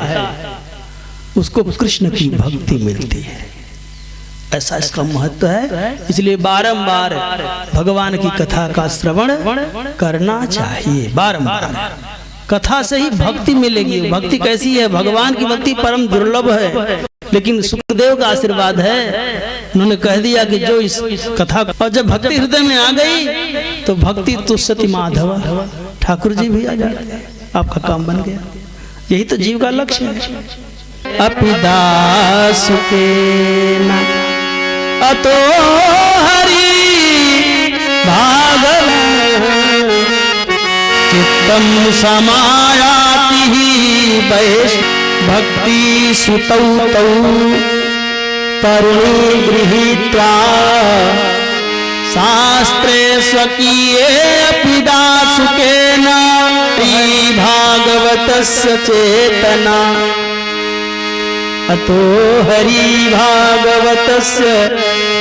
उसको कृष्ण की भक्ति मिलती है, ऐसा इसका महत्व है। इसलिए बारंबार भगवान की कथा का श्रवण करना चाहिए। बारंबार कथा से ही भक्ति मिलेगी। भक्ति कैसी है? भगवान की भक्ति परम दुर्लभ है, लेकिन सुखदेव का आशीर्वाद है। उन्होंने कह दिया कि जो इस कथा और जब भक्ति हृदय में आ गई तो भक्ति तुष्यति माधव, ठाकुर जी भी आ जाते, आपका काम बन गया। यही तो जीव का लक्ष्य है। अपिदास के न अतो हरि भागव चित्तम समायाति वैश भक्ति सुतौ तौ तरुणी गृहीत्वा शास्त्रे स्वकीये अपि दासुकेन भागवतस्य चेतना अतो हरि भागवतस्य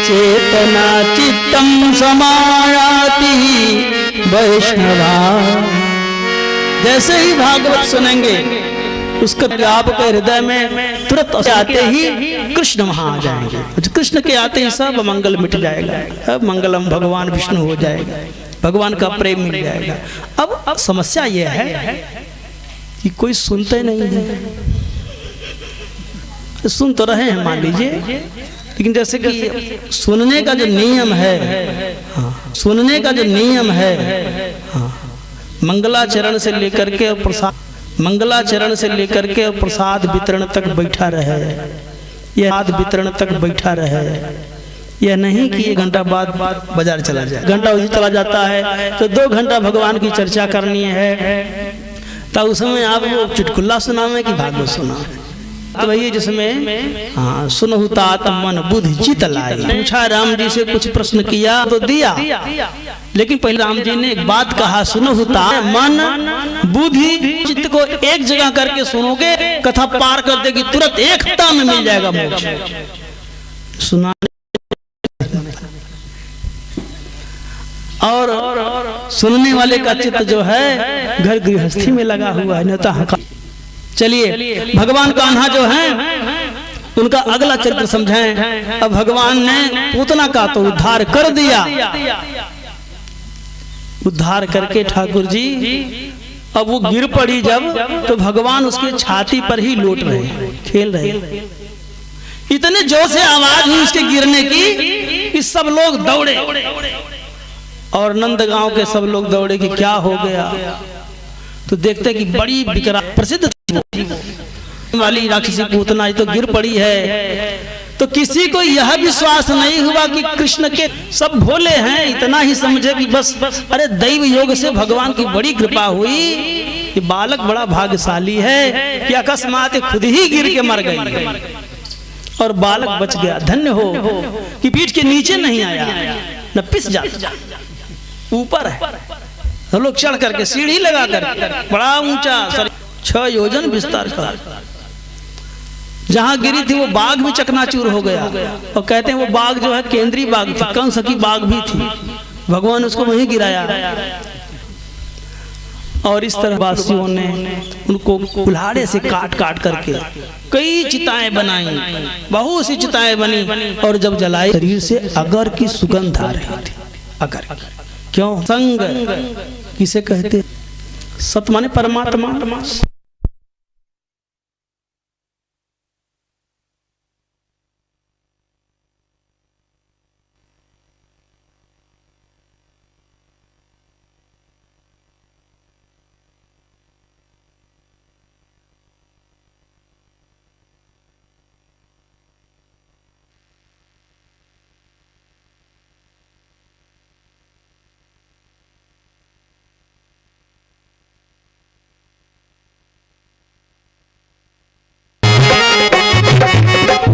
चेतना चित्तम समायाति वैष्णवा। जैसे ही भागवत सुनेंगे उसका आपके हृदय में तुरंत आते ही कृष्ण वहां आ जाएंगे। कृष्ण के आते ही सब मंगल मिट जाएगा, अब मंगलम भगवान विष्णु हो जाएगा, भगवान का प्रेम मिल जाएगा। अब समस्या यह है कि कोई सुनते नहीं है। सुन तो रहे हैं मान लीजिए, लेकिन जैसे कि सुनने का जो नियम है, हाँ, सुनने का जो नियम है, हाँ, मंगलाचरण से लेकर के और प्रसाद, मंगलाचरण से लेकर के और प्रसाद वितरण तक बैठा रहे, यह प्रसाद वितरण तक बैठा रहे। यह नहीं कि 1 घंटा बाद बाजार चला जाए, घंटा उसी चला जाता है तो 2 घंटा भगवान की चर्चा करनी है, तो उस समय आप वो चुटकुल्ला सुनावे कि भागवत सुनावे। तो वही जिसमें हाँ सुनहु तात मन बुद्धि चित लाई। पूछा राम जी से, कुछ प्रश्न किया तो दिया, लेकिन पहले राम जी ने एक बात कहा, सुनहु तात मन बुद्धि चित्त को एक जगह करके सुनोगे कथा पार कर देगी, तुरंत 1 हफ्ता में मिल जाएगा मोक्ष। सुनाने और सुनने वाले का चित्त जो है घर गृहस्थी में लगा हुआ है, न। चलिए भगवान कान्हा जो हैं उनका अगला चरित्र समझें। अब भगवान ने पूतना का तो उद्धार कर दिया, उद्धार करके ठाकुर जी अब वो गिर पड़ी जब, तो भगवान उसके छाती पर ही लौट रहे, खेल रहे। इतने जोर से आवाज हुई उसके गिरने की कि सब लोग दौड़े और नंदगांव के सब लोग दौड़े कि क्या हो गया। तो देखते कि बड़ी विकराल प्रसिद्ध वाली राक्षसी पूतना तो गिर पड़ी है। तो किसी को यह विश्वास नहीं हुआ कि कृष्ण के सब भोले हैं, इतना ही समझे कि बस अरे दैव योग से भगवान की बड़ी कृपा हुई कि बालक बड़ा भाग्यशाली है कि अकस्मात खुद ही गिर के मर गई और बालक बच गया। धन्य हो कि पीठ के नीचे नहीं आया, न पिस जा, ऊपर है। हम लोग चढ़ करके सीढ़ी लगा कर बड़ा ऊंचा 6 योजन विस्तार का, जहां गिरी थी वो बाघ भी चकनाचूर हो गया। और कहते हैं वो बाघ जो है केंद्रीय बाघ थी, कंस की बाघ भी थी, भगवान उसको वहीं गिराया। और इस तरह वासियों ने उनको कुल्हाड़े से काट काट करके कई चिताएं बनाई, बहुत सी चिताएं बनी। और जब जलाई शरीर से अगर की सुगंध आ रही थी। अगर क्यों? संग किसे कहते? सत माने परमात्मा।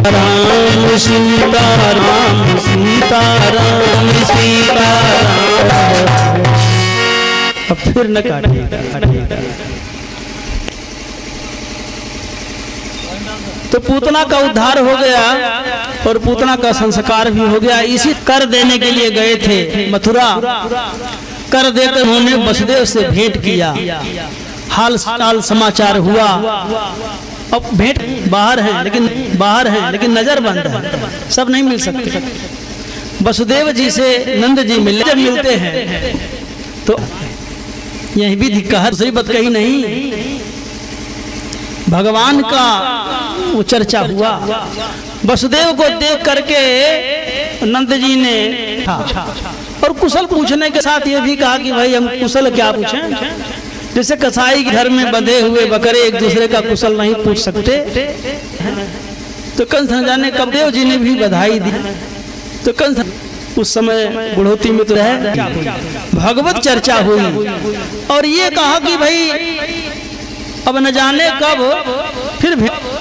राम सीताराम सीताराम सीताराम। अब फिर न काटिएगा। तो पूतना का उद्धार हो गया और पूतना का संस्कार भी हो गया। इसी कर देने के लिए गए थे मथुरा, कर देकर उन्होंने वसुदेव से भेंट किया, हाल चाल समाचार हुआ। अब भेंट बाहर है लेकिन नजर बंद है, सब नहीं मिल सकते। वसुदेव जी से नंद जी मिले, जब मिलते हैं तो यही भी कहा, दूसरी बात कही नहीं, भगवान का वो चर्चा हुआ। वसुदेव को देख करके नंद जी ने और कुशल पूछने के साथ ये भी कहा कि भाई हम कुशल क्या पूछें, जैसे कसाई के घर में बंधे हुए बकरे एक दूसरे का कुशल नहीं पूछ सकते। तो कंस न जाने कब देव जी ने भी बधाई दी। तो कंस उस समय बुढ़ोती में तो है, भगवत चर्चा हुई और ये कहा कि भाई अब न जाने कब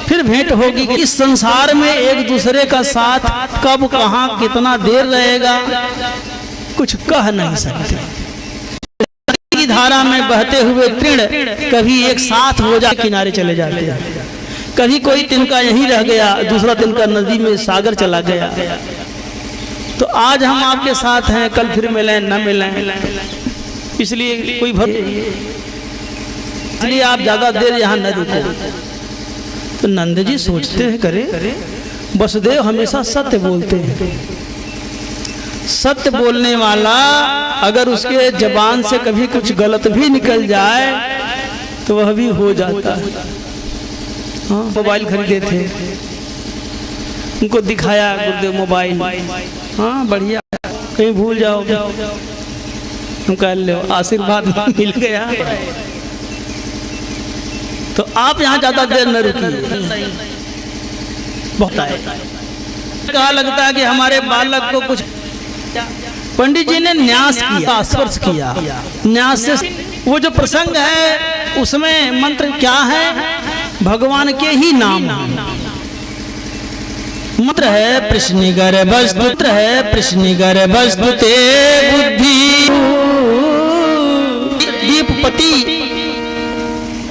फिर भेंट होगी। इस संसार में एक दूसरे का साथ कब कहाँ कितना देर रहेगा कुछ कह नहीं सकते। धारा में बहते हुए तृण कभी एक साथ हो जाए किनारे चले जाते हैं, कभी कोई तिनका यहीं रह गया, दूसरा तिनका नदी में सागर चला गया। तो आज हम आपके साथ हैं, कल फिर मिलें न मिलें, इसलिए कोई इसलिए आप ज्यादा देर यहाँ न रुको। तो नंद जी सोचते हैं करे वसुदेव हमेशा सत्य बोलते हैं, सत्य बोलने वाला अगर उसके जबान से कभी कुछ गलत भी निकल जाए तो वह भी हो जाता है। हाँ, मोबाइल खरीदे थे, उनको दिखाया गुरुदेव मोबाइल, हाँ बढ़िया, कहीं भूल जाओगे हम कह लो आशीर्वाद मिल गया। तो आप यहाँ ज्यादा देर न रुकिए, बहुत आए। कहा लगता है कि हमारे बालक को कुछ, पंडित जी ने न्यास किया, स्पर्श किया। न्यास से वो जो प्रसंग है उसमें मंत्र क्या है, भगवान के ही नाम मंत्र है। प्रश्निगर वस्तुत्र है, प्रश्निगर वस्तु ते बुद्धि दीपपति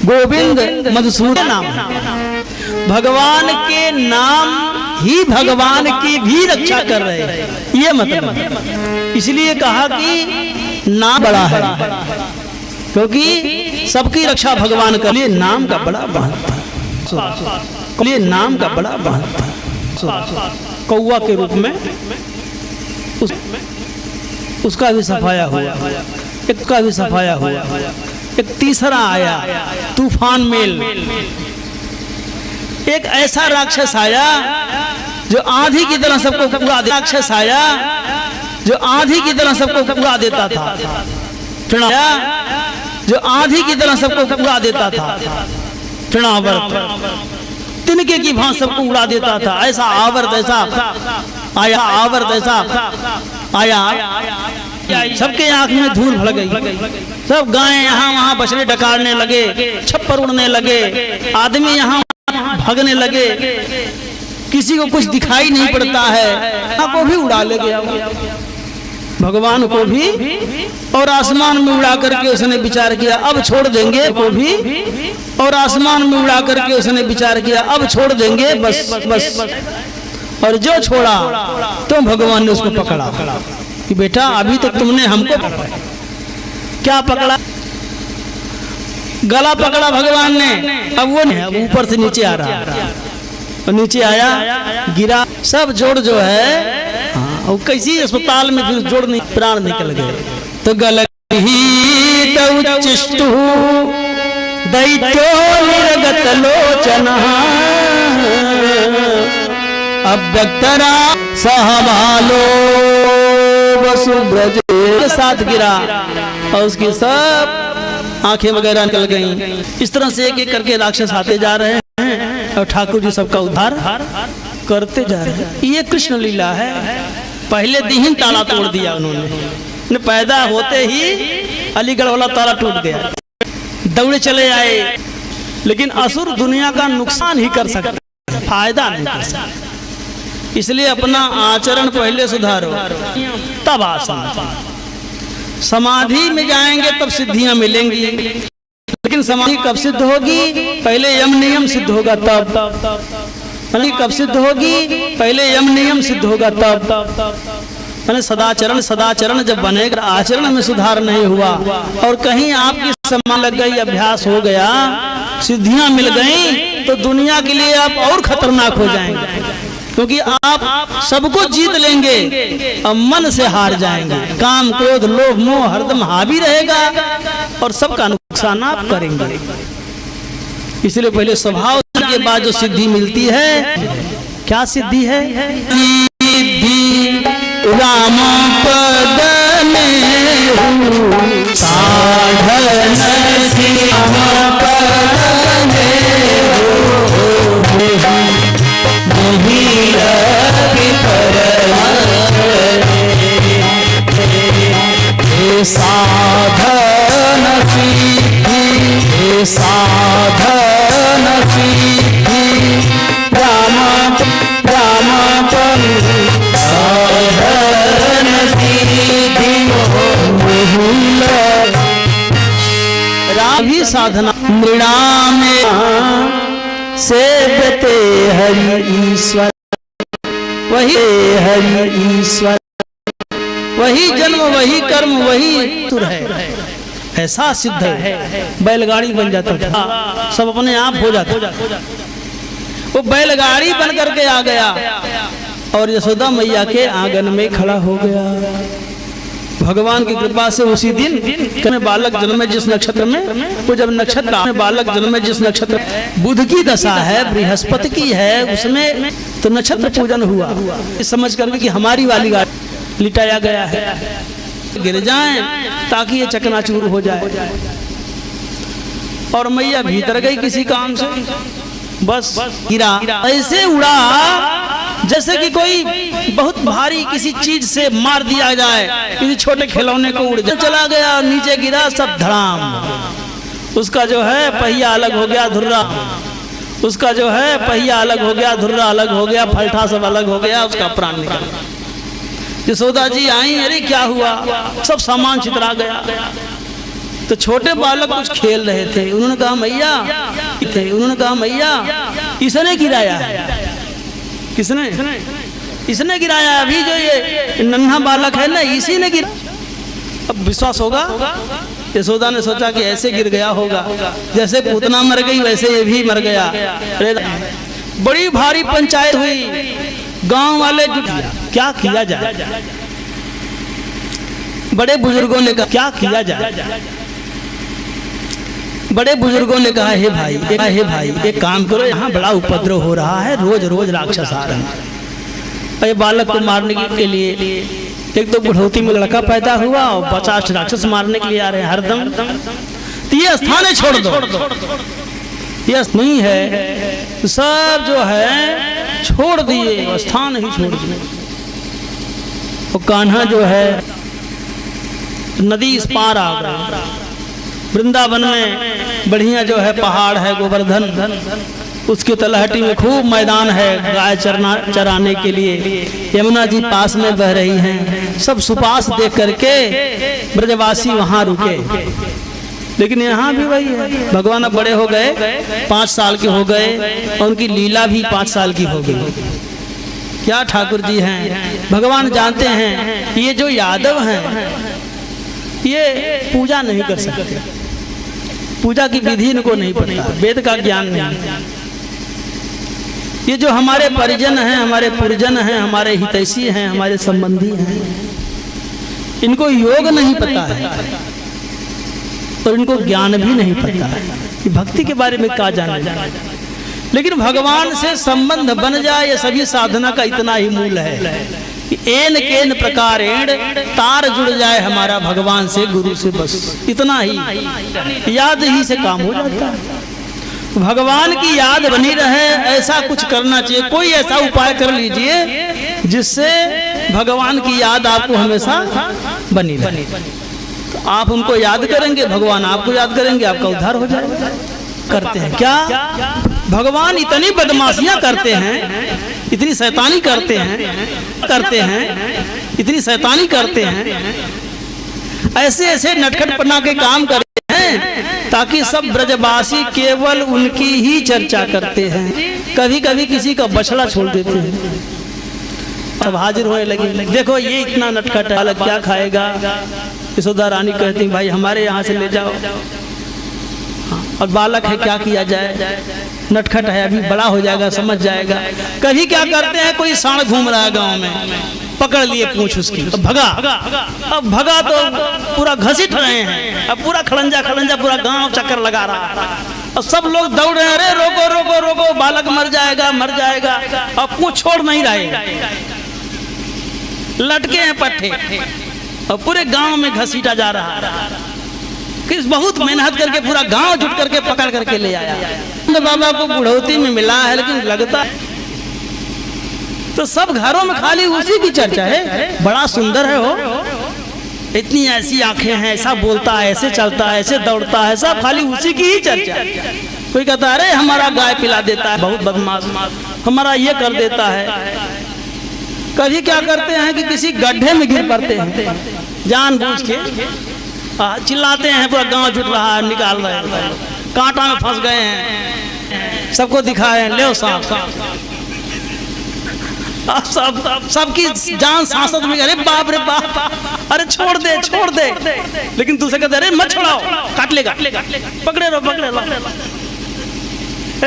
गोविंद मधुसूदन नाम। भगवान के नाम ही भगवान की भी रक्षा कर रहे हैं, ये मतलब। इसलिए कहा कि नाम बड़ा है, क्योंकि सबकी रक्षा भगवान कर लिए नाम का बड़ा महत्व है, लिए नाम का बड़ा महत्व है। कौवा के रूप में उसका भी सफाया हुआ, एक का भी सफाया हुआ। एक तीसरा आया तूफान मेल, एक ऐसा राक्षस आया जो आंधी की तरह सबको उड़ा देता, राक्षस आया जो आंधी की तरह सबको उड़ा देता था, जो आंधी की तरह सबको उड़ा देता था। तृणावर्त तिनके की भांति सबको उड़ा देता था। ऐसा आवर्त ऐसा आया, आवर्त ऐसा आया, सबके आंख में धूल भर गई। सब गायें यहाँ वहां बछड़े डकारने लगे, छप्पर उड़ने लगे, आदमी यहाँ भागने लगे, किसी को कुछ दिखाई नहीं पड़ता है, को भी उड़ा ले गया भगवान को भी। और आसमान में उड़ा करके उसने विचार किया अब छोड़ देंगे को भी, और आसमान में उड़ा करके उसने विचार किया अब छोड़ देंगे बस बस। और जो छोड़ा तो भगवान ने उसको पकड़ा कि बेटा अभी तक तुमने हमको क्या पकड़ा, गला पकड़ा भगवान ने। अब वो नहीं, अब ऊपर से नीचे आ रहा, और नीचे आया, गिरा, सब जोड़ जो है और कैसी अस्पताल में फिर जोड़ नहीं, प्राण निकल गए। तो गलही दौचिष्टु दैत्यो निर्गत लोचना अव्यक्तरा सहबालो वसुब्रज के साथ गिरा और उसकी सब आंखें वगैरह निकल गईं। इस तरह से एक एक करके राक्षस आते जा रहे हैं और ठाकुर जी सबका उद्धार करते जा रहे हैं। ये कृष्ण लीला है। पहले दिन ही ताला तोड़ दिया उन्होंने, पैदा होते ही अलीगढ़ वाला ताला टूट गया, दौड़े चले आए। लेकिन असुर दुनिया का नुकसान ही कर सकता, फायदा नहीं कर सकता। इसलिए अपना आचरण पहले सुधारो, तब आसन। समाधि में जाएंगे तब सिद्धियां मिलेंगी, लेकिन समाधि कब सिद्ध होगी? पहले यम नियम सिद्ध होगा तब। कब सिद्ध होगी? पहले यम नियम सिद्ध होगा तब। मैंने सदाचरण, सदाचरण जब बनेगा, आचरण में सुधार नहीं हुआ और कहीं आपकी समान लग गई, अभ्यास हो गया, सिद्धियां मिल गई, तो दुनिया के लिए आप और खतरनाक हो जाएंगे, क्योंकि आप सबको जीत लेंगे और मन से हार जाएंगे। काम, क्रोध, लोभ, मोह हरदम हावी रहेगा और सबका नुकसान आप करेंगे। इसलिए पहले स्वभाव के बाद जो सिद्धि मिलती है, क्या सिद्धि है? सिद्धि राम पद में साधन राम पद में साधन सिद्धि, साधन सिद्धि राम राम साधन सिद्धि राम ही साधना। मृणाम सेवते हरि ईश्वर, वही हरि ईश्वर, वही जन्म, वही कर्म, वही तुर है। ऐसा सिद्ध है। बैलगाड़ी बन जाता था, सब अपने आप हो जाता। वो बैलगाड़ी बन करके आ गया और यशोदा मैया के आंगन में खड़ा हो गया। भगवान की कृपा से उसी दिन बालक जन्मे जिस नक्षत्र में, वो जब नक्षत्र बालक जन्मे जिस नक्षत्र, बुध की दशा है, बृहस्पति की है, उसमें तो नक्षत्र पूजन हुआ। इस समझ करके कि हमारी वाली गाड़ी लिटाया गया है, गिर जाएं ताकि ये चकनाचूर हो जाए। और मैया भीतर गई किसी काम से, बस गिरा, ऐसे उड़ा जैसे कि कोई बहुत भारी किसी चीज से मार दिया जाए, किसी छोटे खिलौने को उड़ जाए, चला गया और नीचे गिरा, सब धड़ाम। उसका जो है पहिया अलग हो गया, धुर्रा, उसका जो है पहिया अलग हो गया, धुर्रा अलग हो गया, फलठा सब अलग हो गया, उसका प्राण निकल गया। यशोदा जी आई, अरे क्या हुआ? सब सामान चितरा गया। तो छोटे बालक कुछ खेल रहे थे, उन्होंने कहा मैया, उन्होंने कहा मैया इसने गिराया है। किसने? इसने गिराया। अभी जो ये नन्हा बालक है ना, इसी ने गिरा। अब विश्वास होगा? यशोदा ने सोचा कि ऐसे गिर गया होगा, जैसे पूतना मर गई वैसे ये भी मर गया। बड़ी भारी पंचायत हुई, गांव वाले क्या किया जाए। बड़े बुजुर्गों ने कहा क्या किया जाए। बड़े बुजुर्गों ने कहा हे भाई एक काम करो, यहाँ बड़ा उपद्रव हो रहा है, रोज रोज राक्षस आ रहे हैं। ये बालक को मारने के लिए एक तो बुढ़ौती में लड़का पैदा हुआ और 50 राक्षस मारने के लिए आ रहे हैं हरदम। तो ये स्थान छोड़ दो, ये नहीं है सब जो है छोड़ दिए, स्थान ही छोड़ दिए। वो कान्हा जो है नदी इस पार आ गए। वृंदावन में बढ़िया जो है पहाड़ है गोवर्धन, उसकी तलहटी में खूब मैदान है गाय चराने के लिए। यमुना जी पास में बह रही हैं, सब सुपास देख करके ब्रजवासी वहां रुके। लेकिन यहाँ भी वही है, भगवान अब बड़े हो गए, 5 साल के हो गए और उनकी लीला भी 5 साल की हो गई। क्या ठाकुर जी हैं, भगवान जानते हैं ये जो यादव हैं ये पूजा नहीं कर सकते, पूजा की विधि इनको नहीं पता, वेद का ज्ञान नहीं। ये जो हमारे परिजन हैं, हमारे पुरजन हैं, हमारे हितैषी हैं, हमारे संबंधी हैं, इनको योग नहीं पता है और इनको ज्ञान भी नहीं पता है कि भक्ति के बारे में क्या जाना जाए। लेकिन भगवान से संबंध बन जाए, ये सभी साधना का इतना ही मूल है कि एन केन प्रकारेण तार जुड़ जाए हमारा भगवान से, गुरु से, बस इतना ही, याद ही से काम हो जाता है। भगवान की याद बनी रहे ऐसा कुछ करना चाहिए। कोई ऐसा उपाय कर लीजिए जिससे भगवान की याद आपको हमेशा बनी रहे। तो आप उनको याद करेंगे, भगवान आपको याद करेंगे, आपका उद्धार हो जाएगा। करते हैं क्या भगवान इतनी बदमाशियां करते हैं, इतनी शैतानी करते हैं, इतनी शैतानी करते हैं, ऐसे ऐसे नटखटपना के काम करते हैं ताकि सब ब्रजवासी केवल उनकी ही चर्चा करते हैं। कभी कभी किसी का बछड़ा छोड़ देते हैं, अब हाजिर होने लगे, देखो ये इतना नटखट है, अलग क्या खाएगा। यशोदा रानी कहती भाई हमारे यहाँ से ले जाओ। और बालक है, क्या किया जाए, नटखट है, अभी बड़ा हो जाएगा, समझ जाएगा। कभी क्या करते हैं, कोई सांड घूम रहा है गांव में, पकड़ लिए पूंछ उसकी, अब भगा तो पूरा घसीट रहे हैं, अब पूरा खड़ंजा पूरा गांव चक्कर लगा रहा है, और सब लोग दौड़ रहे हैं, अरे रोको रोको रोको, बालक मर जाएगा। अब पूंछ छोड़ नहीं रहे, लटके हैं पट्टे, और पूरे गांव में घसीटा जा रहा है। किस बहुत मेहनत करके पूरा गांव जुट करके पकड़ करके ले आया। तो बाबा को बुढ़ौती में मिला है, लेकिन लगता तो सब घरों में खाली उसी की चर्चा है। बड़ा सुंदर है वो, इतनी ऐसी आंखें हैं, ऐसा बोलता है, ऐसे चलता है, ऐसे दौड़ता है, सब खाली उसी की ही चर्चा। कोई कहता है अरे हमारा गाय पिला देता है, बहुत बदमाश, हमारा ये कर देता है। कभी क्या करते हैं कि किसी गड्ढे में गिर पड़ते हैं, जानबूझ के चिल्लाते हैं, पूरा गांव जुट रहा है, निकाल रहे हैं, कांटा में फंस गए हैं, सबको दिखा रहे हैं, ले सांप। सबकी जान सांसत में, अरे बाप रे बाप, अरे छोड़ दे। लेकिन दूसरे कहते अरे मत छोड़ाओ, काट लेगा, पकड़े रहो।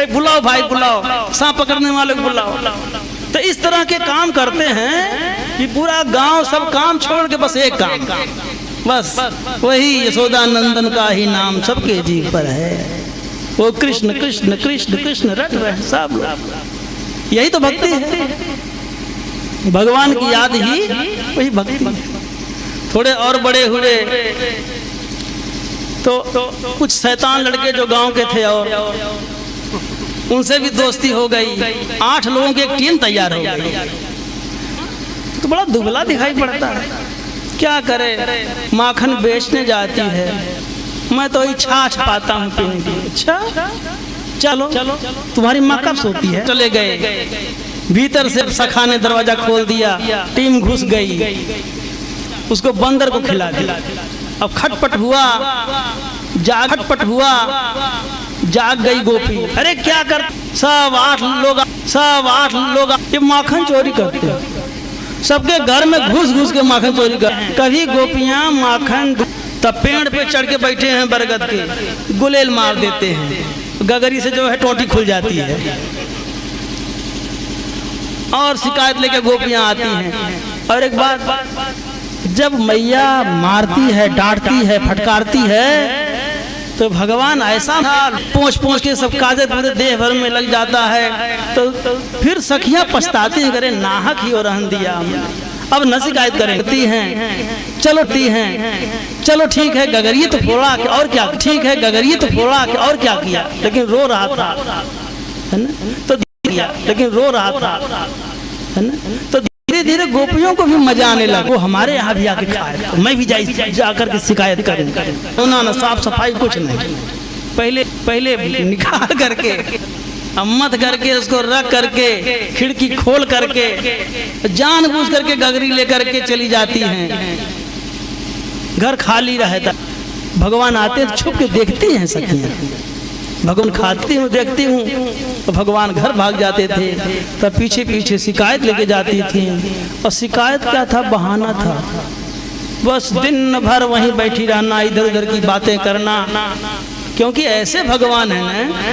बुलाओ भाई बुलाओ, सांप पकड़ने वाले को बुलाओ। तो इस तरह के काम करते हैं कि पूरा गांव सब काम छोड़ के बस एक काम, बस वही यशोदा नंदन का ही नाम सबके जीव पर है। वो कृष्ण कृष्ण कृष्ण कृष्ण रट रहे सब लोग। यही तो भक्ति है, भगवान की याद ही वही भक्ति। थोड़े और बड़े हुए तो कुछ शैतान लड़के जो गांव के थे और उनसे भी दोस्ती हो गई। 8 लोगों की एक टीम तैयार हो गई। तो बड़ा दुबला दिखाई पड़ता है, क्या करे, माखन बेचने जाती है, मैं तो छाछ पाता हूँ पीने की। अच्छा चलो तुम्हारी माँ कब सोती है। चले गए, भीतर से सखा ने दरवाजा खोल दिया, टीम घुस गई, उसको बंदर को खिला दिया। अब खटपट हुआ, जाग गई गोपी। अरे क्या कर, सब आठ लोग ये माखन चोरी करते हैं, सबके घर में घुस के माखन चोरी कर। कभी गोपियां माखन तब पेड़ पे चढ़ के बैठे हैं बरगद के, गुलेल मार देते हैं, गगरी से जो है टोटी खुल जाती है और शिकायत लेके गोपियां आती हैं। और एक बात, जब मैया मारती है, डांटती है, फटकारती है तो भगवान ऐसा पोंछ के सब काजर पूरे देह भर में लग जाता है। तो फिर सखियां पछताती हैं, करे नाहक ही और रहन दिया, अब न शिकायत करती हैं। चलो ठीक है गगरिये तो फोड़ा और क्या, ठीक है गगरिये तो फोड़ा और क्या किया, लेकिन रो रहा था। है ना। तो दिया लेकिन रो रहा था, है ना। तो धीरे धीरे गोपियों को भी मजा आने लगा, वो हमारे यहाँ भी आके खाए, तो मैं भी जाकर के शिकायत करूँ। उन्होंने साफ सफाई कुछ नहीं, पहले निकाल करके अम्मत करके उसको रख करके खिड़की खोल करके जानबूझ करके गगरी लेकर के चली जाती हैं। घर खाली रहता, भगवान आते तो छुप के देखती हैं सखियां, भगवान खाती हूँ देखती हूँ, तो भगवान घर भाग जाते थे। तब पीछे पीछे शिकायत लेके जाती थी, और शिकायत क्या था, बहाना था। बस दिन भर वहीं बैठी रहना, इधर उधर की बातें करना, क्योंकि ऐसे भगवान है ना